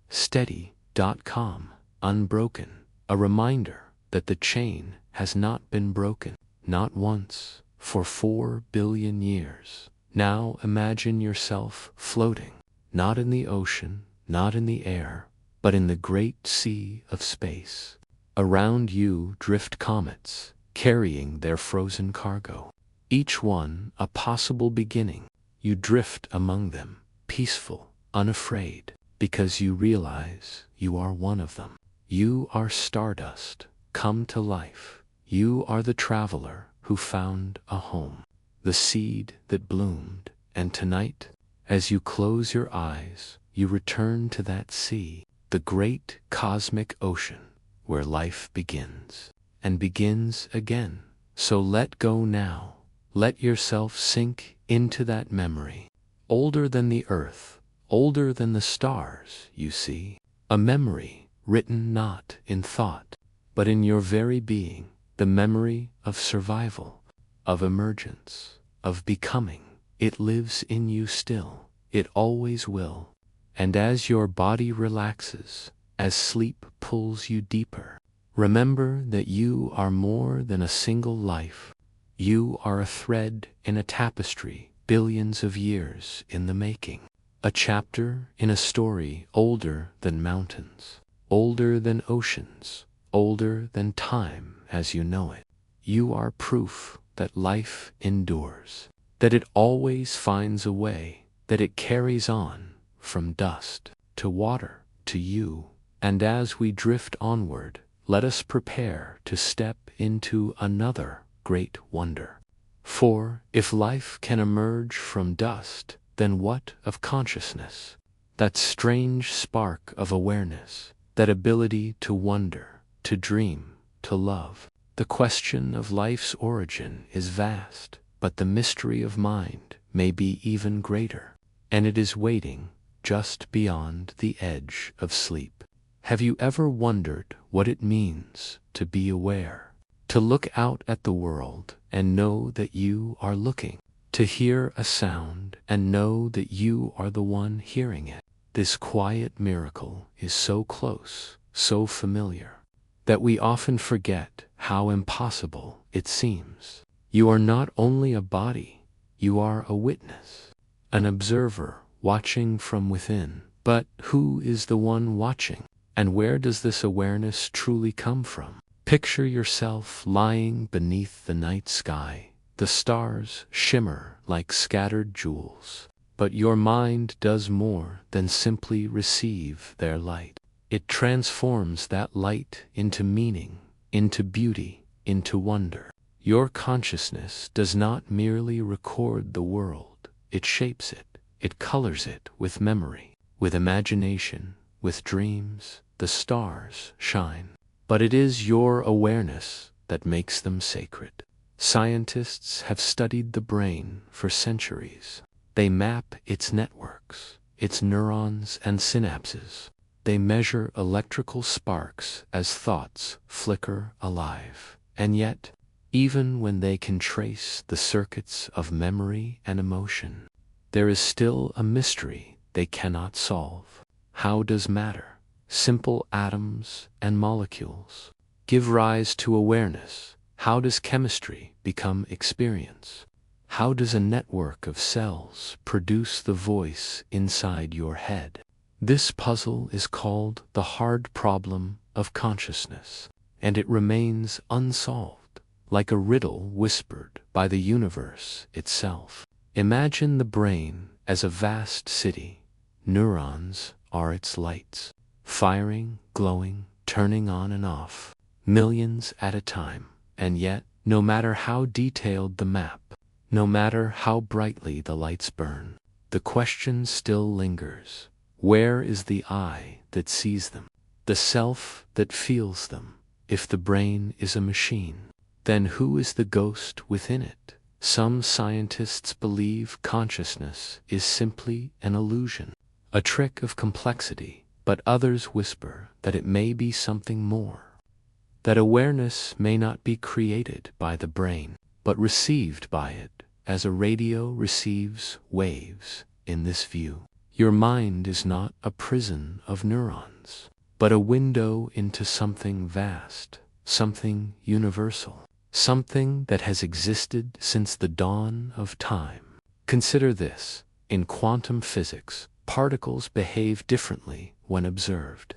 A: Steady.com, unbroken, a reminder that the chain has not been broken, not once, for 4 billion years. Now imagine yourself floating, not in the ocean, not in the air, but in the great sea of space. Around you drift comets, carrying their frozen cargo, each one a possible beginning. You drift among them, peaceful, unafraid, because you realize you are one of them. You are stardust, come to life. You are the traveler who found a home, the seed that bloomed, and tonight, as you close your eyes, you return to that sea, the great cosmic ocean, where life begins, and begins again. So let go now. Let yourself sink into that memory, older than the earth, older than the stars, you see. A memory written not in thought, but in your very being, the memory of survival, of emergence, of becoming. It lives in you still, it always will. And as your body relaxes, as sleep pulls you deeper, remember that you are more than a single life. You are a thread in a tapestry, billions of years in the making. A chapter in a story older than mountains, older than oceans, older than time as you know it. You are proof that life endures, that it always finds a way, that it carries on from dust to water to you. And as we drift onward, let us prepare to step into another great wonder. For if life can emerge from dust, then what of consciousness? That strange spark of awareness, that ability to wonder, to dream, to love. The question of life's origin is vast, but the mystery of mind may be even greater, and it is waiting just beyond the edge of sleep. Have you ever wondered what it means to be aware? To look out at the world and know that you are looking, to hear a sound and know that you are the one hearing it. This quiet miracle is so close, so familiar, that we often forget how impossible it seems. You are not only a body, you are a witness, an observer watching from within. But who is the one watching? And where does this awareness truly come from? Picture yourself lying beneath the night sky. The stars shimmer like scattered jewels. But your mind does more than simply receive their light. It transforms that light into meaning, into beauty, into wonder. Your consciousness does not merely record the world, it shapes it, it colors it with memory, with imagination, with dreams. The stars shine, but it is your awareness that makes them sacred. Scientists have studied the brain for centuries. They map its networks, its neurons and synapses. They measure electrical sparks as thoughts flicker alive. And yet, even when they can trace the circuits of memory and emotion, there is still a mystery they cannot solve. How does matter, simple atoms and molecules, give rise to awareness? How does chemistry become experience? How does a network of cells produce the voice inside your head? This puzzle is called the hard problem of consciousness, and it remains unsolved, like a riddle whispered by the universe itself. Imagine the brain as a vast city. Neurons are its lights, firing, glowing, turning on and off, millions at a time. And yet, no matter how detailed the map, no matter how brightly the lights burn, the question still lingers. Where is the I that sees them, the self that feels them? If the brain is a machine, then who is the ghost within it? Some scientists believe consciousness is simply an illusion, a trick of complexity, but others whisper that it may be something more. That awareness may not be created by the brain, but received by it, as a radio receives waves. In this view, your mind is not a prison of neurons, but a window into something vast, something universal, something that has existed since the dawn of time. Consider this: in quantum physics, particles behave differently when observed.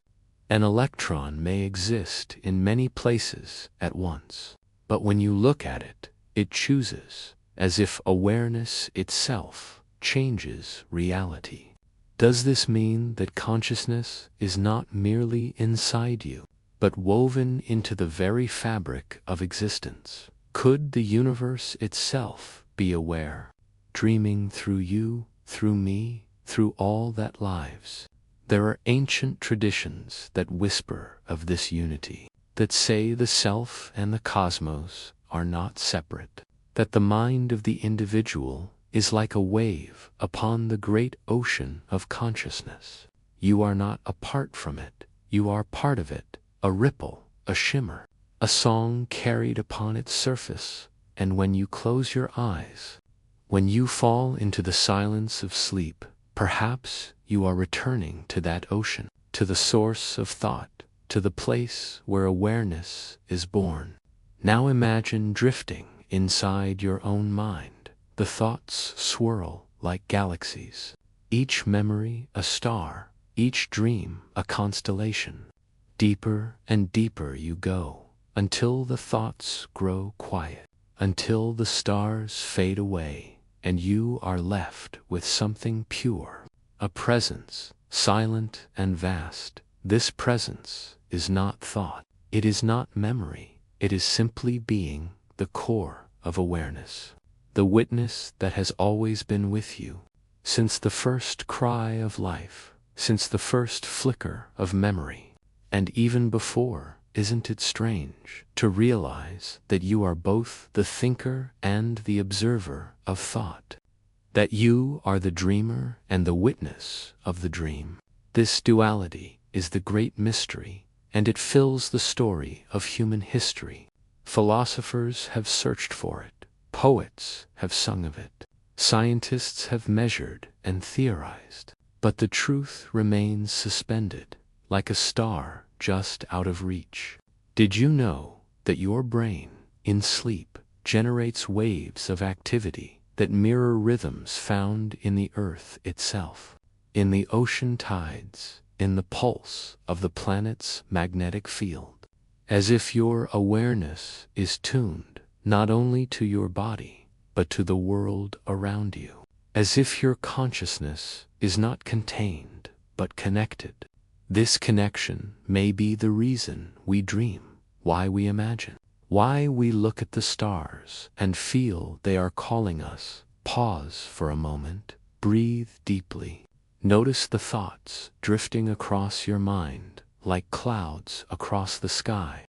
A: An electron may exist in many places at once, but when you look at it, it chooses, as if awareness itself changes reality. Does this mean that consciousness is not merely inside you, but woven into the very fabric of existence? Could the universe itself be aware, dreaming through you, through me, through all that lives? There are ancient traditions that whisper of this unity, that say the self and the cosmos are not separate, that the mind of the individual is like a wave upon the great ocean of consciousness. You are not apart from it, you are part of it, a ripple, a shimmer, a song carried upon its surface. And when you close your eyes, when you fall into the silence of sleep, perhaps you are returning to that ocean, to the source of thought, to the place where awareness is born. Now imagine drifting inside your own mind. The thoughts swirl like galaxies, each memory a star, each dream a constellation. Deeper and deeper you go, until the thoughts grow quiet, until the stars fade away, and you are left with something pure. A presence, silent and vast. This presence is not thought. It is not memory. It is simply being, the core of awareness. The witness that has always been with you, since the first cry of life, since the first flicker of memory. And even before, isn't it strange to realize that you are both the thinker and the observer of thought? That you are the dreamer and the witness of the dream. This duality is the great mystery, and it fills the story of human history. Philosophers have searched for it, poets have sung of it, Scientists have measured and theorized, but the truth remains suspended, like a star just out of reach. Did you know that your brain, in sleep, generates waves of activity that mirror rhythms found in the earth itself, in the ocean tides, in the pulse of the planet's magnetic field? As if your awareness is tuned not only to your body, but to the world around you. As if your consciousness is not contained, but connected. This connection may be the reason we dream, why we imagine, why we look at the stars and feel they are calling us. Pause for a moment, breathe deeply. Notice the thoughts drifting across your mind like clouds across the sky.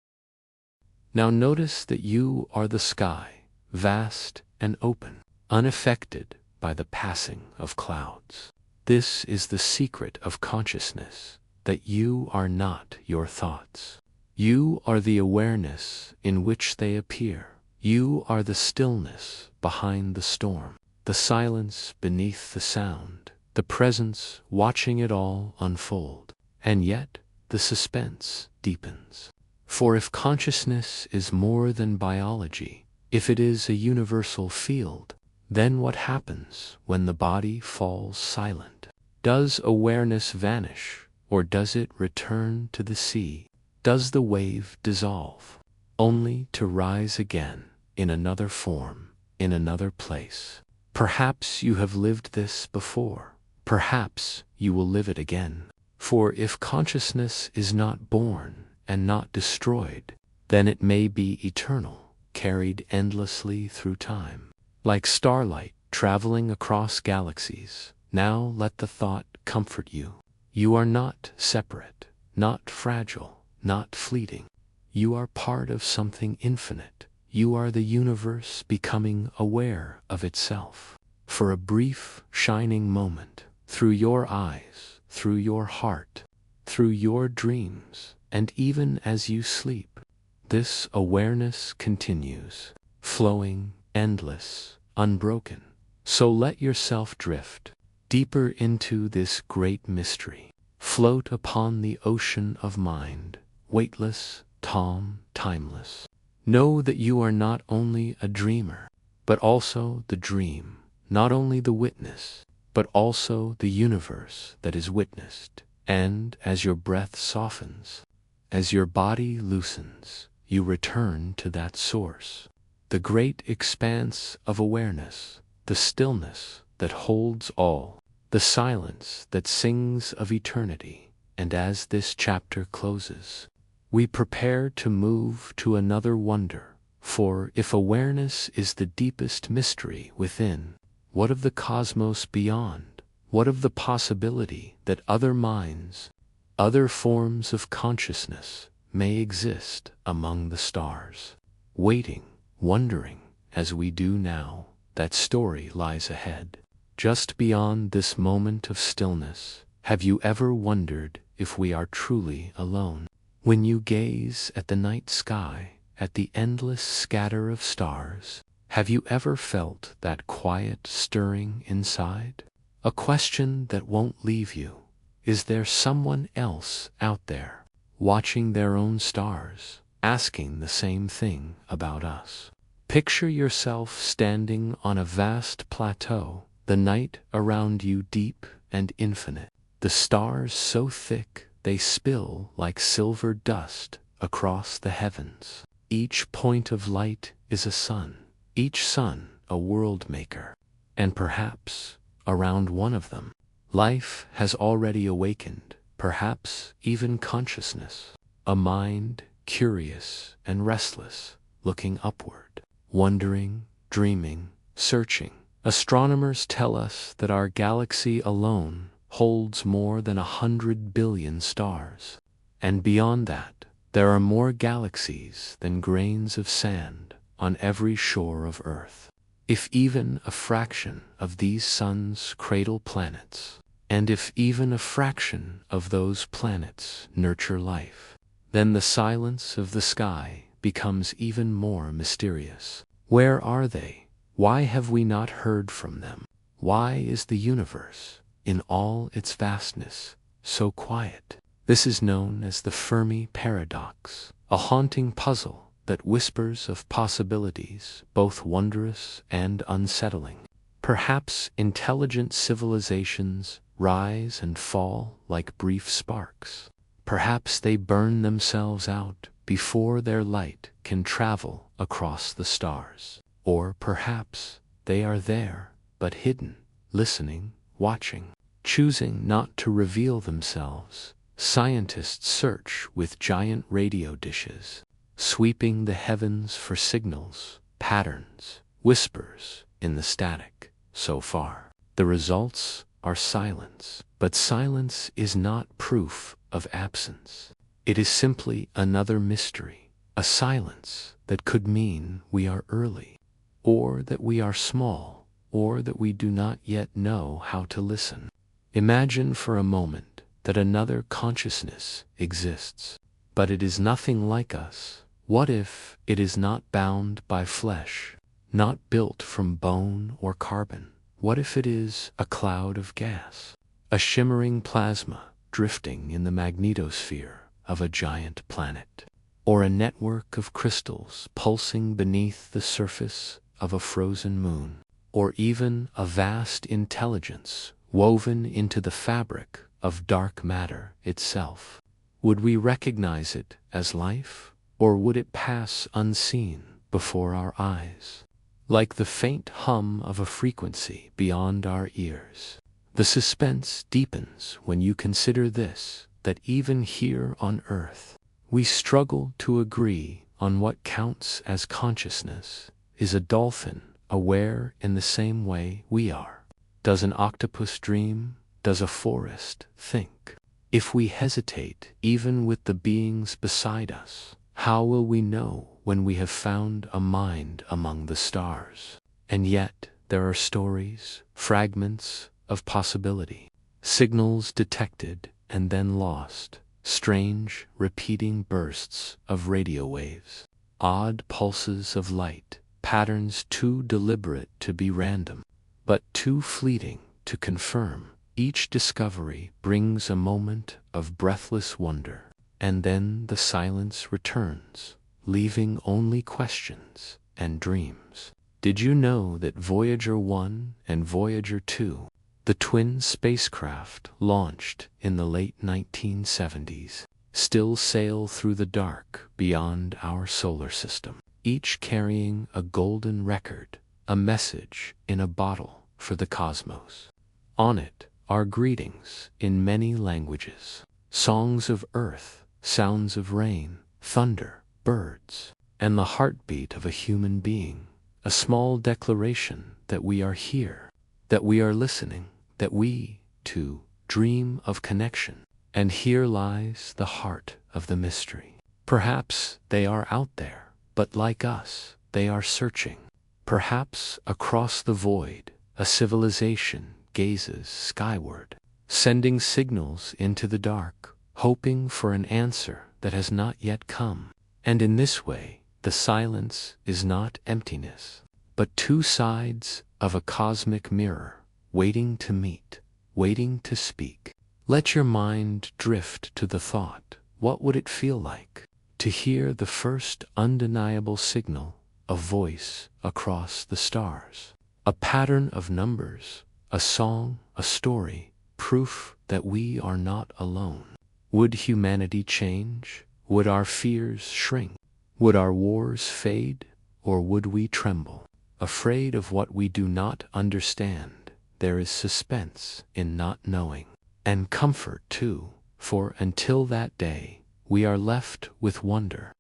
A: Now notice that you are the sky, vast and open, unaffected by the passing of clouds. This is the secret of consciousness, that you are not your thoughts. You are the awareness in which they appear. You are the stillness behind the storm, the silence beneath the sound, the presence watching it all unfold. And yet, the suspense deepens. For if consciousness is more than biology, if it is a universal field, then what happens when the body falls silent? Does awareness vanish, or does it return to the sea? Does the wave dissolve, only to rise again in another form, in another place? Perhaps you have lived this before. Perhaps you will live it again. For if consciousness is not born and not destroyed, then it may be eternal, carried endlessly through time. Like starlight traveling across galaxies, now let the thought comfort you. You are not separate, not fragile, not fleeting. You are part of something infinite. You are the universe becoming aware of itself. For a brief, shining moment, through your eyes, through your heart, through your dreams, and even as you sleep, this awareness continues, flowing, endless, unbroken. So let yourself drift deeper into this great mystery. Float upon the ocean of mind, weightless, calm, timeless. Know that you are not only a dreamer, but also the dream, not only the witness, but also the universe that is witnessed. And as your breath softens, as your body loosens, you return to that source, the great expanse of awareness, the stillness that holds all, the silence that sings of eternity. And as this chapter closes, we prepare to move to another wonder. For if awareness is the deepest mystery within, what of the cosmos beyond? What of the possibility that other minds, other forms of consciousness may exist among the stars? Waiting, wondering, as we do now, that story lies ahead. Just beyond this moment of stillness, have you ever wondered if we are truly alone? When you gaze at the night sky, at the endless scatter of stars, have you ever felt that quiet stirring inside? A question that won't leave you. Is there someone else out there, watching their own stars, asking the same thing about us? Picture yourself standing on a vast plateau, the night around you deep and infinite, the stars so thick they spill like silver dust across the heavens. Each point of light is a sun, each sun a world maker, and perhaps, around one of them, life has already awakened, perhaps even consciousness, a mind curious and restless, looking upward, wondering, dreaming, searching. Astronomers tell us that our galaxy alone holds more than 100 billion stars, and beyond that, there are more galaxies than grains of sand on every shore of Earth. If even a fraction of these suns cradle planets, and if even a fraction of those planets nurture life, then the silence of the sky becomes even more mysterious. Where are they? Why have we not heard from them? Why is the universe, in all its vastness, so quiet? This is known as the Fermi paradox, a haunting puzzle that whispers of possibilities both wondrous and unsettling. Perhaps intelligent civilizations rise and fall like brief sparks. Perhaps they burn themselves out before their light can travel across the stars. Or perhaps they are there, but hidden, listening, watching, choosing not to reveal themselves. Scientists search with giant radio dishes, sweeping the heavens for signals, patterns, whispers in the static. So far, the results are silence. But silence is not proof of absence. It is simply another mystery, a silence that could mean we are early, or that we are small, or that we do not yet know how to listen. Imagine for a moment that another consciousness exists, but it is nothing like us. What if it is not bound by flesh, not built from bone or carbon? What if it is a cloud of gas, a shimmering plasma drifting in the magnetosphere of a giant planet, or a network of crystals pulsing beneath the surface of a frozen moon, or even a vast intelligence woven into the fabric of dark matter itself? Would we recognize it as life, or would it pass unseen before our eyes, like the faint hum of a frequency beyond our ears? The suspense deepens when you consider this, that even here on Earth, we struggle to agree on what counts as consciousness. Is a dolphin aware in the same way we are? Does an octopus dream? Does a forest think? If we hesitate even with the beings beside us, how will we know when we have found a mind among the stars? And yet, there are stories, fragments of possibility, signals detected and then lost, strange, repeating bursts of radio waves, odd pulses of light, patterns too deliberate to be random, but too fleeting to confirm. Each discovery brings a moment of breathless wonder, and then the silence returns, leaving only questions and dreams. Did you know that Voyager 1 and Voyager 2, the twin spacecraft launched in the late 1970s, still sail through the dark beyond our solar system, each carrying a golden record, a message in a bottle for the cosmos? On it are greetings in many languages, songs of earth, sounds of rain, thunder, birds, and the heartbeat of a human being, a small declaration that we are here, that we are listening, that we, too, dream of connection. And here lies the heart of the mystery. Perhaps they are out there, but like us, they are searching. Perhaps across the void, a civilization gazes skyward, sending signals into the dark, hoping for an answer that has not yet come. And in this way, the silence is not emptiness, but two sides of a cosmic mirror, waiting to meet, waiting to speak. Let your mind drift to the thought, what would it feel like to hear the first undeniable signal, a voice across the stars, a pattern of numbers, a song, a story, proof that we are not alone? Would humanity change? Would our fears shrink? Would our wars fade? Or would we tremble, afraid of what we do not understand? There is suspense in not knowing, and comfort too, for until that day, we are left with wonder,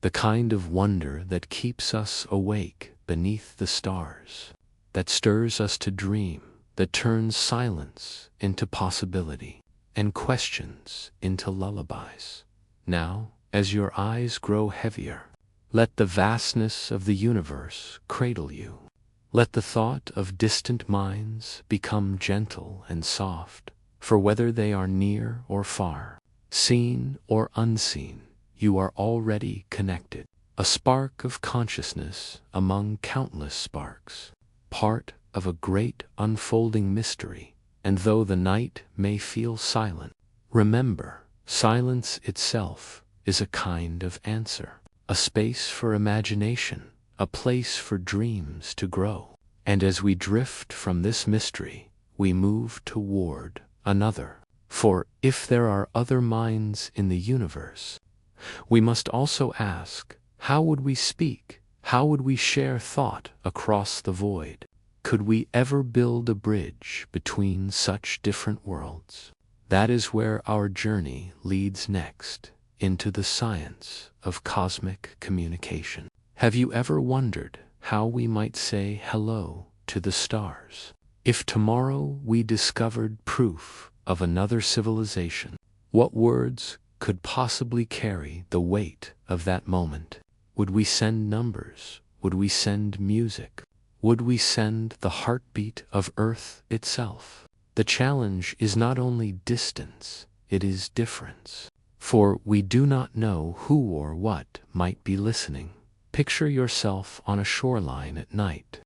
A: the kind of wonder that keeps us awake beneath the stars, that stirs us to dream, that turns silence into possibility, and questions into lullabies. Now, as your eyes grow heavier, let the vastness of the universe cradle you. Let the thought of distant minds become gentle and soft, for whether they are near or far, seen or unseen, you are already connected. a spark of consciousness among countless sparks, part of a great unfolding mystery. And though the night may feel silent, remember, silence itself is a kind of answer, a space for imagination, a place for dreams to grow. And as we drift from this mystery, we move toward another. For if there are other minds in the universe, we must also ask, how would we speak? How would we share thought across the void? Could we ever build a bridge between such different worlds? That is where our journey leads next, into the science of cosmic communication. Have you ever wondered how we might say hello to the stars? If tomorrow we discovered proof of another civilization, what words could possibly carry the weight of that moment? Would we send numbers? Would we send music? Would we send the heartbeat of Earth itself? The challenge is not only distance, it is difference. For we do not know who or what might be listening. Picture yourself on a shoreline at night.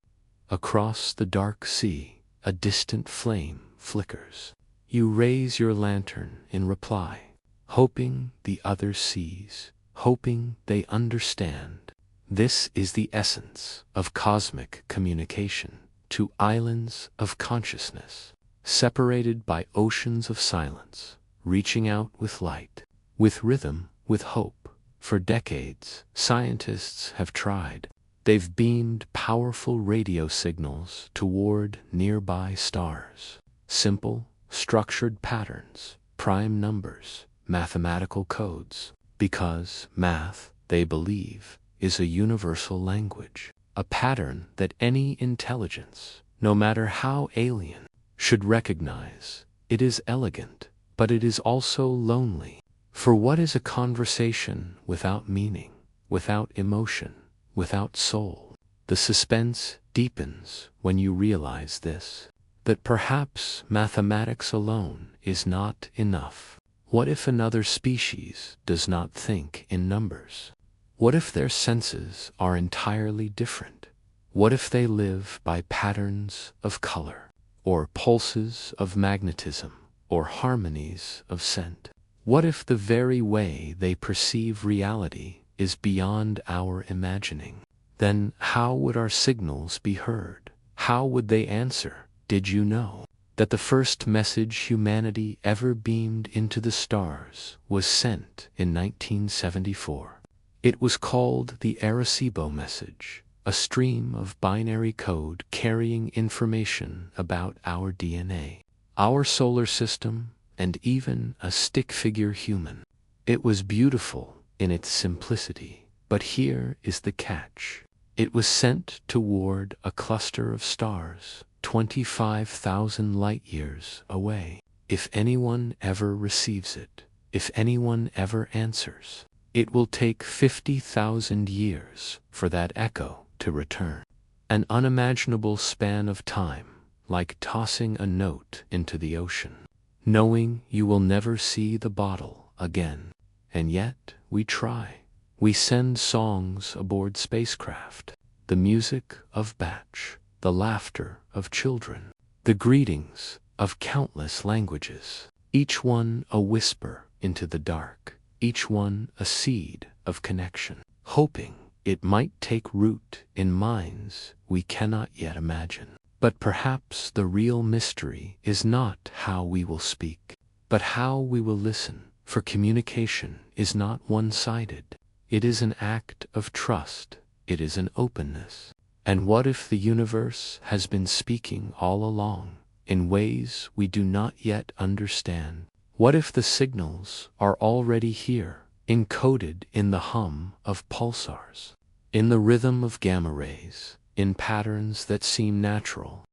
A: Across the dark sea, a distant flame flickers. You raise your lantern in reply, hoping the other sees, hoping they understand. This is the essence of cosmic communication. Two islands of consciousness, separated by oceans of silence, reaching out with light, with rhythm, with hope. For decades, scientists have tried. They've beamed powerful radio signals toward nearby stars. Simple, structured patterns, prime numbers, mathematical codes. Because math, they believe, is a universal language, a pattern that any intelligence, no matter how alien, should recognize. It is elegant, but it is also lonely. For what is a conversation without meaning, without emotion, without soul? The suspense deepens when you realize this, that perhaps mathematics alone is not enough. What if another species does not think in numbers? What if their senses are entirely different? What if they live by patterns of color, or pulses of magnetism, or harmonies of scent? What if the very way they perceive reality is beyond our imagining? Then how would our signals be heard? How would they answer? Did you know that the first message humanity ever beamed into the stars was sent in 1974? It was called the Arecibo message, a stream of binary code carrying information about our DNA, our solar system, and even a stick-figure human. It was beautiful in its simplicity, but here is the catch. It was sent toward a cluster of stars 25,000 light-years away. If anyone ever receives it, if anyone ever answers, it will take 50,000 years for that echo to return. An unimaginable span of time, like tossing a note into the ocean, knowing you will never see the bottle again. And yet, we try. We send songs aboard spacecraft, the music of Batch, the laughter of children, the greetings of countless languages, each one a whisper into the dark, each one a seed of connection, hoping it might take root in minds we cannot yet imagine. But perhaps the real mystery is not how we will speak, but how we will listen, for communication is not one-sided. It is an act of trust, it is an openness. And what if the universe has been speaking all along, in ways we do not yet understand? What if the signals are already here, encoded in the hum of pulsars, in the rhythm of gamma rays, in patterns that seem natural,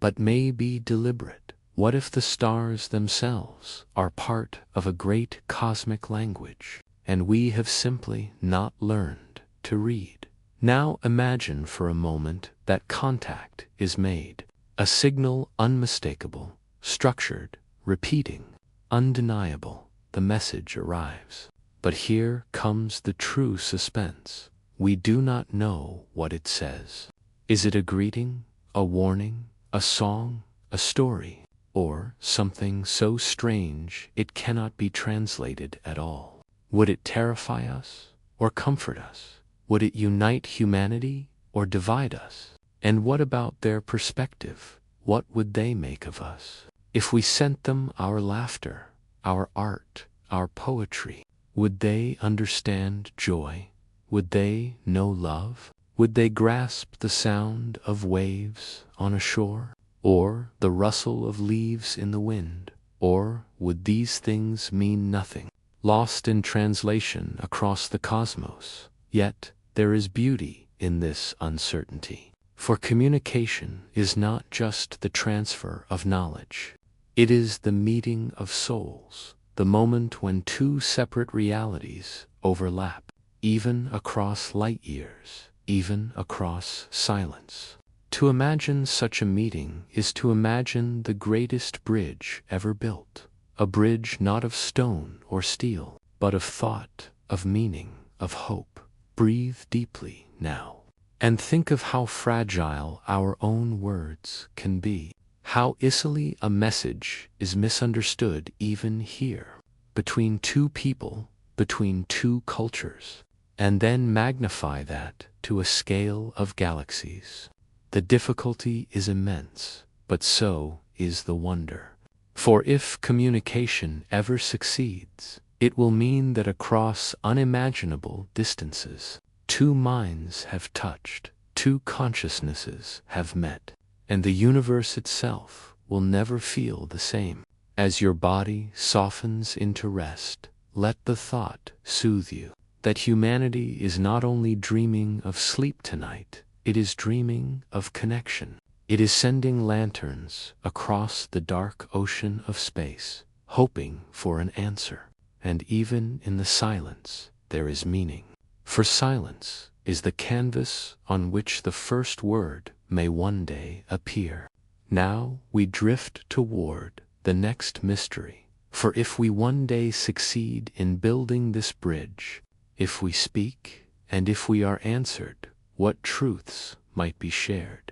A: but may be deliberate? What if the stars themselves are part of a great cosmic language, and we have simply not learned to read? Now imagine for a moment that contact is made, a signal unmistakable, structured, repeating, undeniable. The message arrives. But here comes the true suspense. We do not know what it says. Is it a greeting, a warning, a song, a story, or something so strange it cannot be translated at all? Would it terrify us or comfort us? Would it unite humanity or divide us? And what about their perspective? What would they make of us? If we sent them our laughter, our art, our poetry, would they understand joy? Would they know love? Would they grasp the sound of waves on a shore, or the rustle of leaves in the wind? Or would these things mean nothing, lost in translation across the cosmos? Yet there is beauty in this uncertainty. For communication is not just the transfer of knowledge. It is the meeting of souls, the moment when two separate realities overlap, even across light years, even across silence. To imagine such a meeting is to imagine the greatest bridge ever built, a bridge not of stone or steel, but of thought, of meaning, of hope. Breathe deeply now, and think of how fragile our own words can be, how easily a message is misunderstood even here, between two people, between two cultures, and then magnify that to a scale of galaxies. The difficulty is immense, but so is the wonder. For if communication ever succeeds, it will mean that across unimaginable distances, two minds have touched, two consciousnesses have met, and the universe itself will never feel the same. As your body softens into rest, let the thought soothe you that humanity is not only dreaming of sleep tonight, it is dreaming of connection. It is sending lanterns across the dark ocean of space, hoping for an answer. And even in the silence, there is meaning. For silence is the canvas on which the first word may one day appear. Now we drift toward the next mystery. For if we one day succeed in building this bridge, if we speak, and if we are answered, what truths might be shared?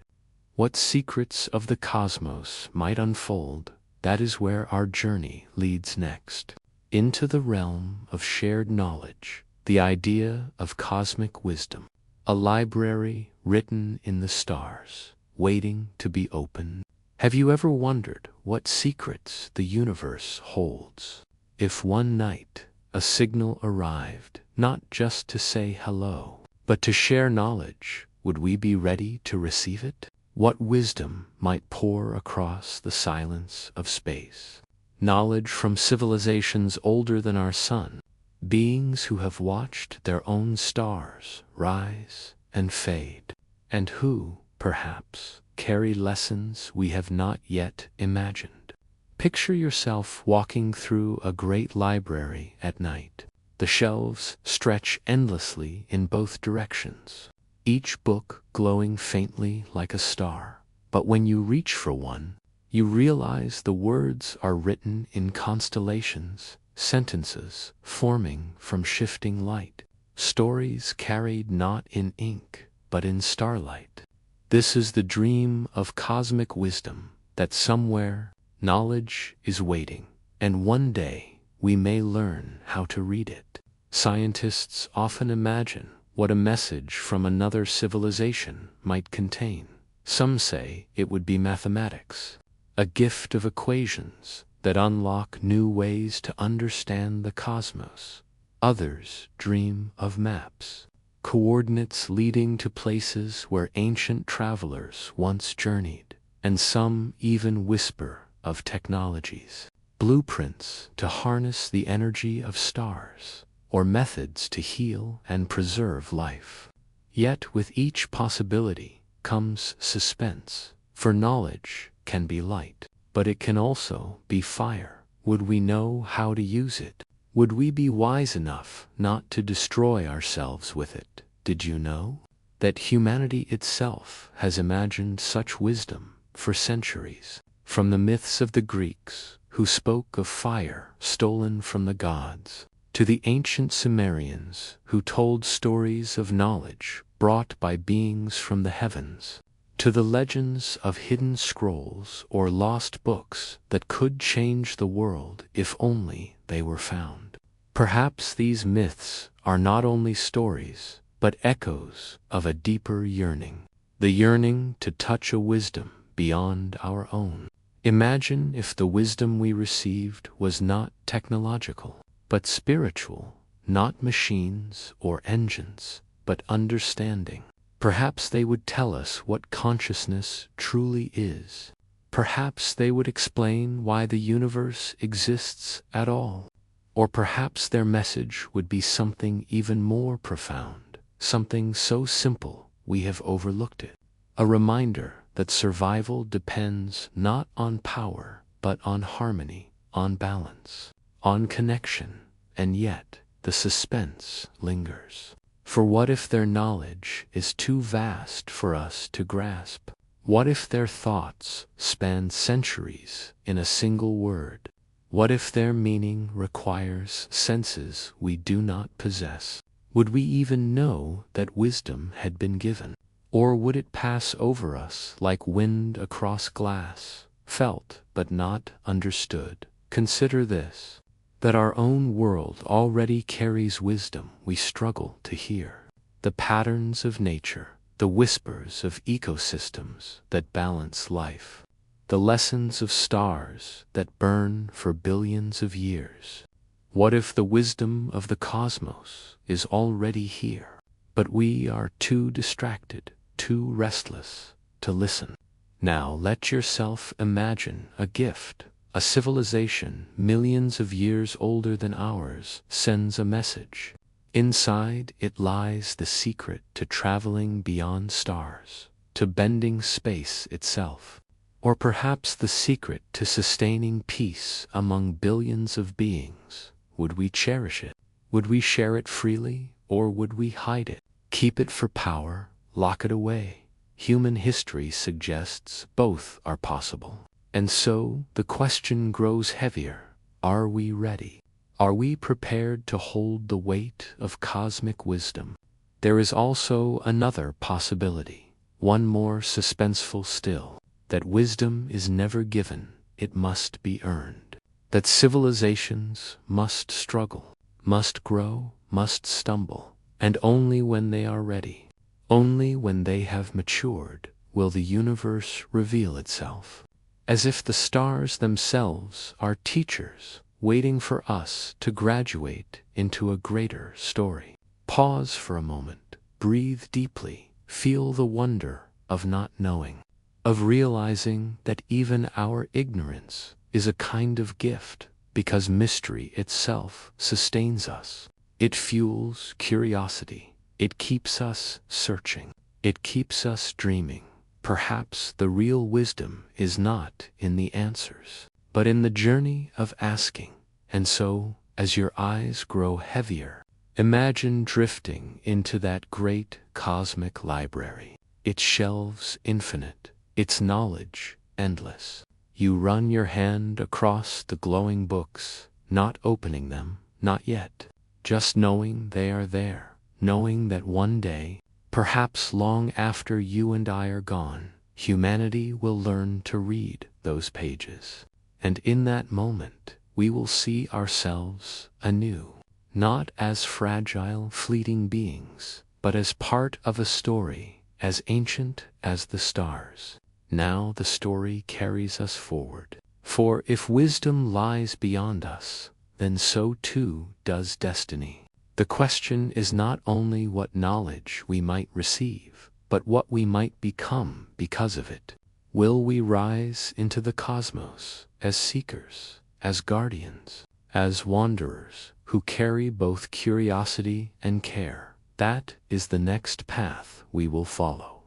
A: What secrets of the cosmos might unfold? That is where our journey leads next. Into the realm of shared knowledge, the idea of cosmic wisdom, a library written in the stars, waiting to be opened. Have you ever wondered what secrets the universe holds? If one night a signal arrived, not just to say hello, but to share knowledge, would we be ready to receive it? What wisdom might pour across the silence of space? Knowledge from civilizations older than our sun, beings who have watched their own stars rise and fade, and who, perhaps, carry lessons we have not yet imagined. Picture yourself walking through a great library at night. The shelves stretch endlessly in both directions, each book glowing faintly like a star. But when you reach for one, you realize the words are written in constellations, sentences forming from shifting light, stories carried not in ink, but in starlight. This is the dream of cosmic wisdom, that somewhere knowledge is waiting, and one day we may learn how to read it. Scientists often imagine what a message from another civilization might contain. Some say it would be mathematics, a gift of equations that unlock new ways to understand the cosmos. Others dream of maps, coordinates leading to places where ancient travelers once journeyed, and some even whisper of technologies, blueprints to harness the energy of stars, or methods to heal and preserve life. Yet with each possibility comes suspense, for knowledge can be light, but it can also be fire. Would we know how to use it? Would we be wise enough not to destroy ourselves with it? Did you know that humanity itself has imagined such wisdom for centuries? From the myths of the Greeks, who spoke of fire stolen from the gods, to the ancient Sumerians who told stories of knowledge brought by beings from the heavens, to the legends of hidden scrolls or lost books that could change the world if only they were found. Perhaps these myths are not only stories, but echoes of a deeper yearning, the yearning to touch a wisdom beyond our own. Imagine if the wisdom we received was not technological, but spiritual, not machines or engines, but understanding. Perhaps they would tell us what consciousness truly is. Perhaps they would explain why the universe exists at all. Or perhaps their message would be something even more profound, something so simple we have overlooked it. A reminder that survival depends not on power, but on harmony, on balance, on connection, and yet the suspense lingers. For what if their knowledge is too vast for us to grasp? What if their thoughts span centuries in a single word? What if their meaning requires senses we do not possess? Would we even know that wisdom had been given? Or would it pass over us like wind across glass, felt but not understood? Consider this, that our own world already carries wisdom we struggle to hear. The patterns of nature, the whispers of ecosystems that balance life, the lessons of stars that burn for billions of years. What if the wisdom of the cosmos is already here, but we are too distracted, too restless to listen? Now let yourself imagine a gift. A civilization millions of years older than ours sends a message. Inside it lies the secret to traveling beyond stars, to bending space itself, or perhaps the secret to sustaining peace among billions of beings. Would we cherish it? Would we share it freely, or would we hide it? Keep it for power, lock it away. Human history suggests both are possible. And so the question grows heavier. Are we ready? Are we prepared to hold the weight of cosmic wisdom? There is also another possibility, one more suspenseful still, that wisdom is never given, it must be earned. That civilizations must struggle, must grow, must stumble, and only when they are ready, only when they have matured, will the universe reveal itself. As if the stars themselves are teachers waiting for us to graduate into a greater story. Pause for a moment, breathe deeply, feel the wonder of not knowing, of realizing that even our ignorance is a kind of gift, because mystery itself sustains us. It fuels curiosity, it keeps us searching, it keeps us dreaming. Perhaps the real wisdom is not in the answers, but in the journey of asking. And so, as your eyes grow heavier, imagine drifting into that great cosmic library, its shelves infinite, its knowledge endless. You run your hand across the glowing books, not opening them, not yet, just knowing they are there, knowing that one day, perhaps long after you and I are gone, humanity will learn to read those pages. And in that moment, we will see ourselves anew, not as fragile, fleeting beings, but as part of a story as ancient as the stars. Now the story carries us forward. For if wisdom lies beyond us, then so too does destiny. The question is not only what knowledge we might receive, but what we might become because of it. Will we rise into the cosmos as seekers, as guardians, as wanderers who carry both curiosity and care? That is the next path we will follow,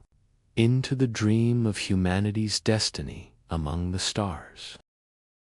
A: into the dream of humanity's destiny among the stars.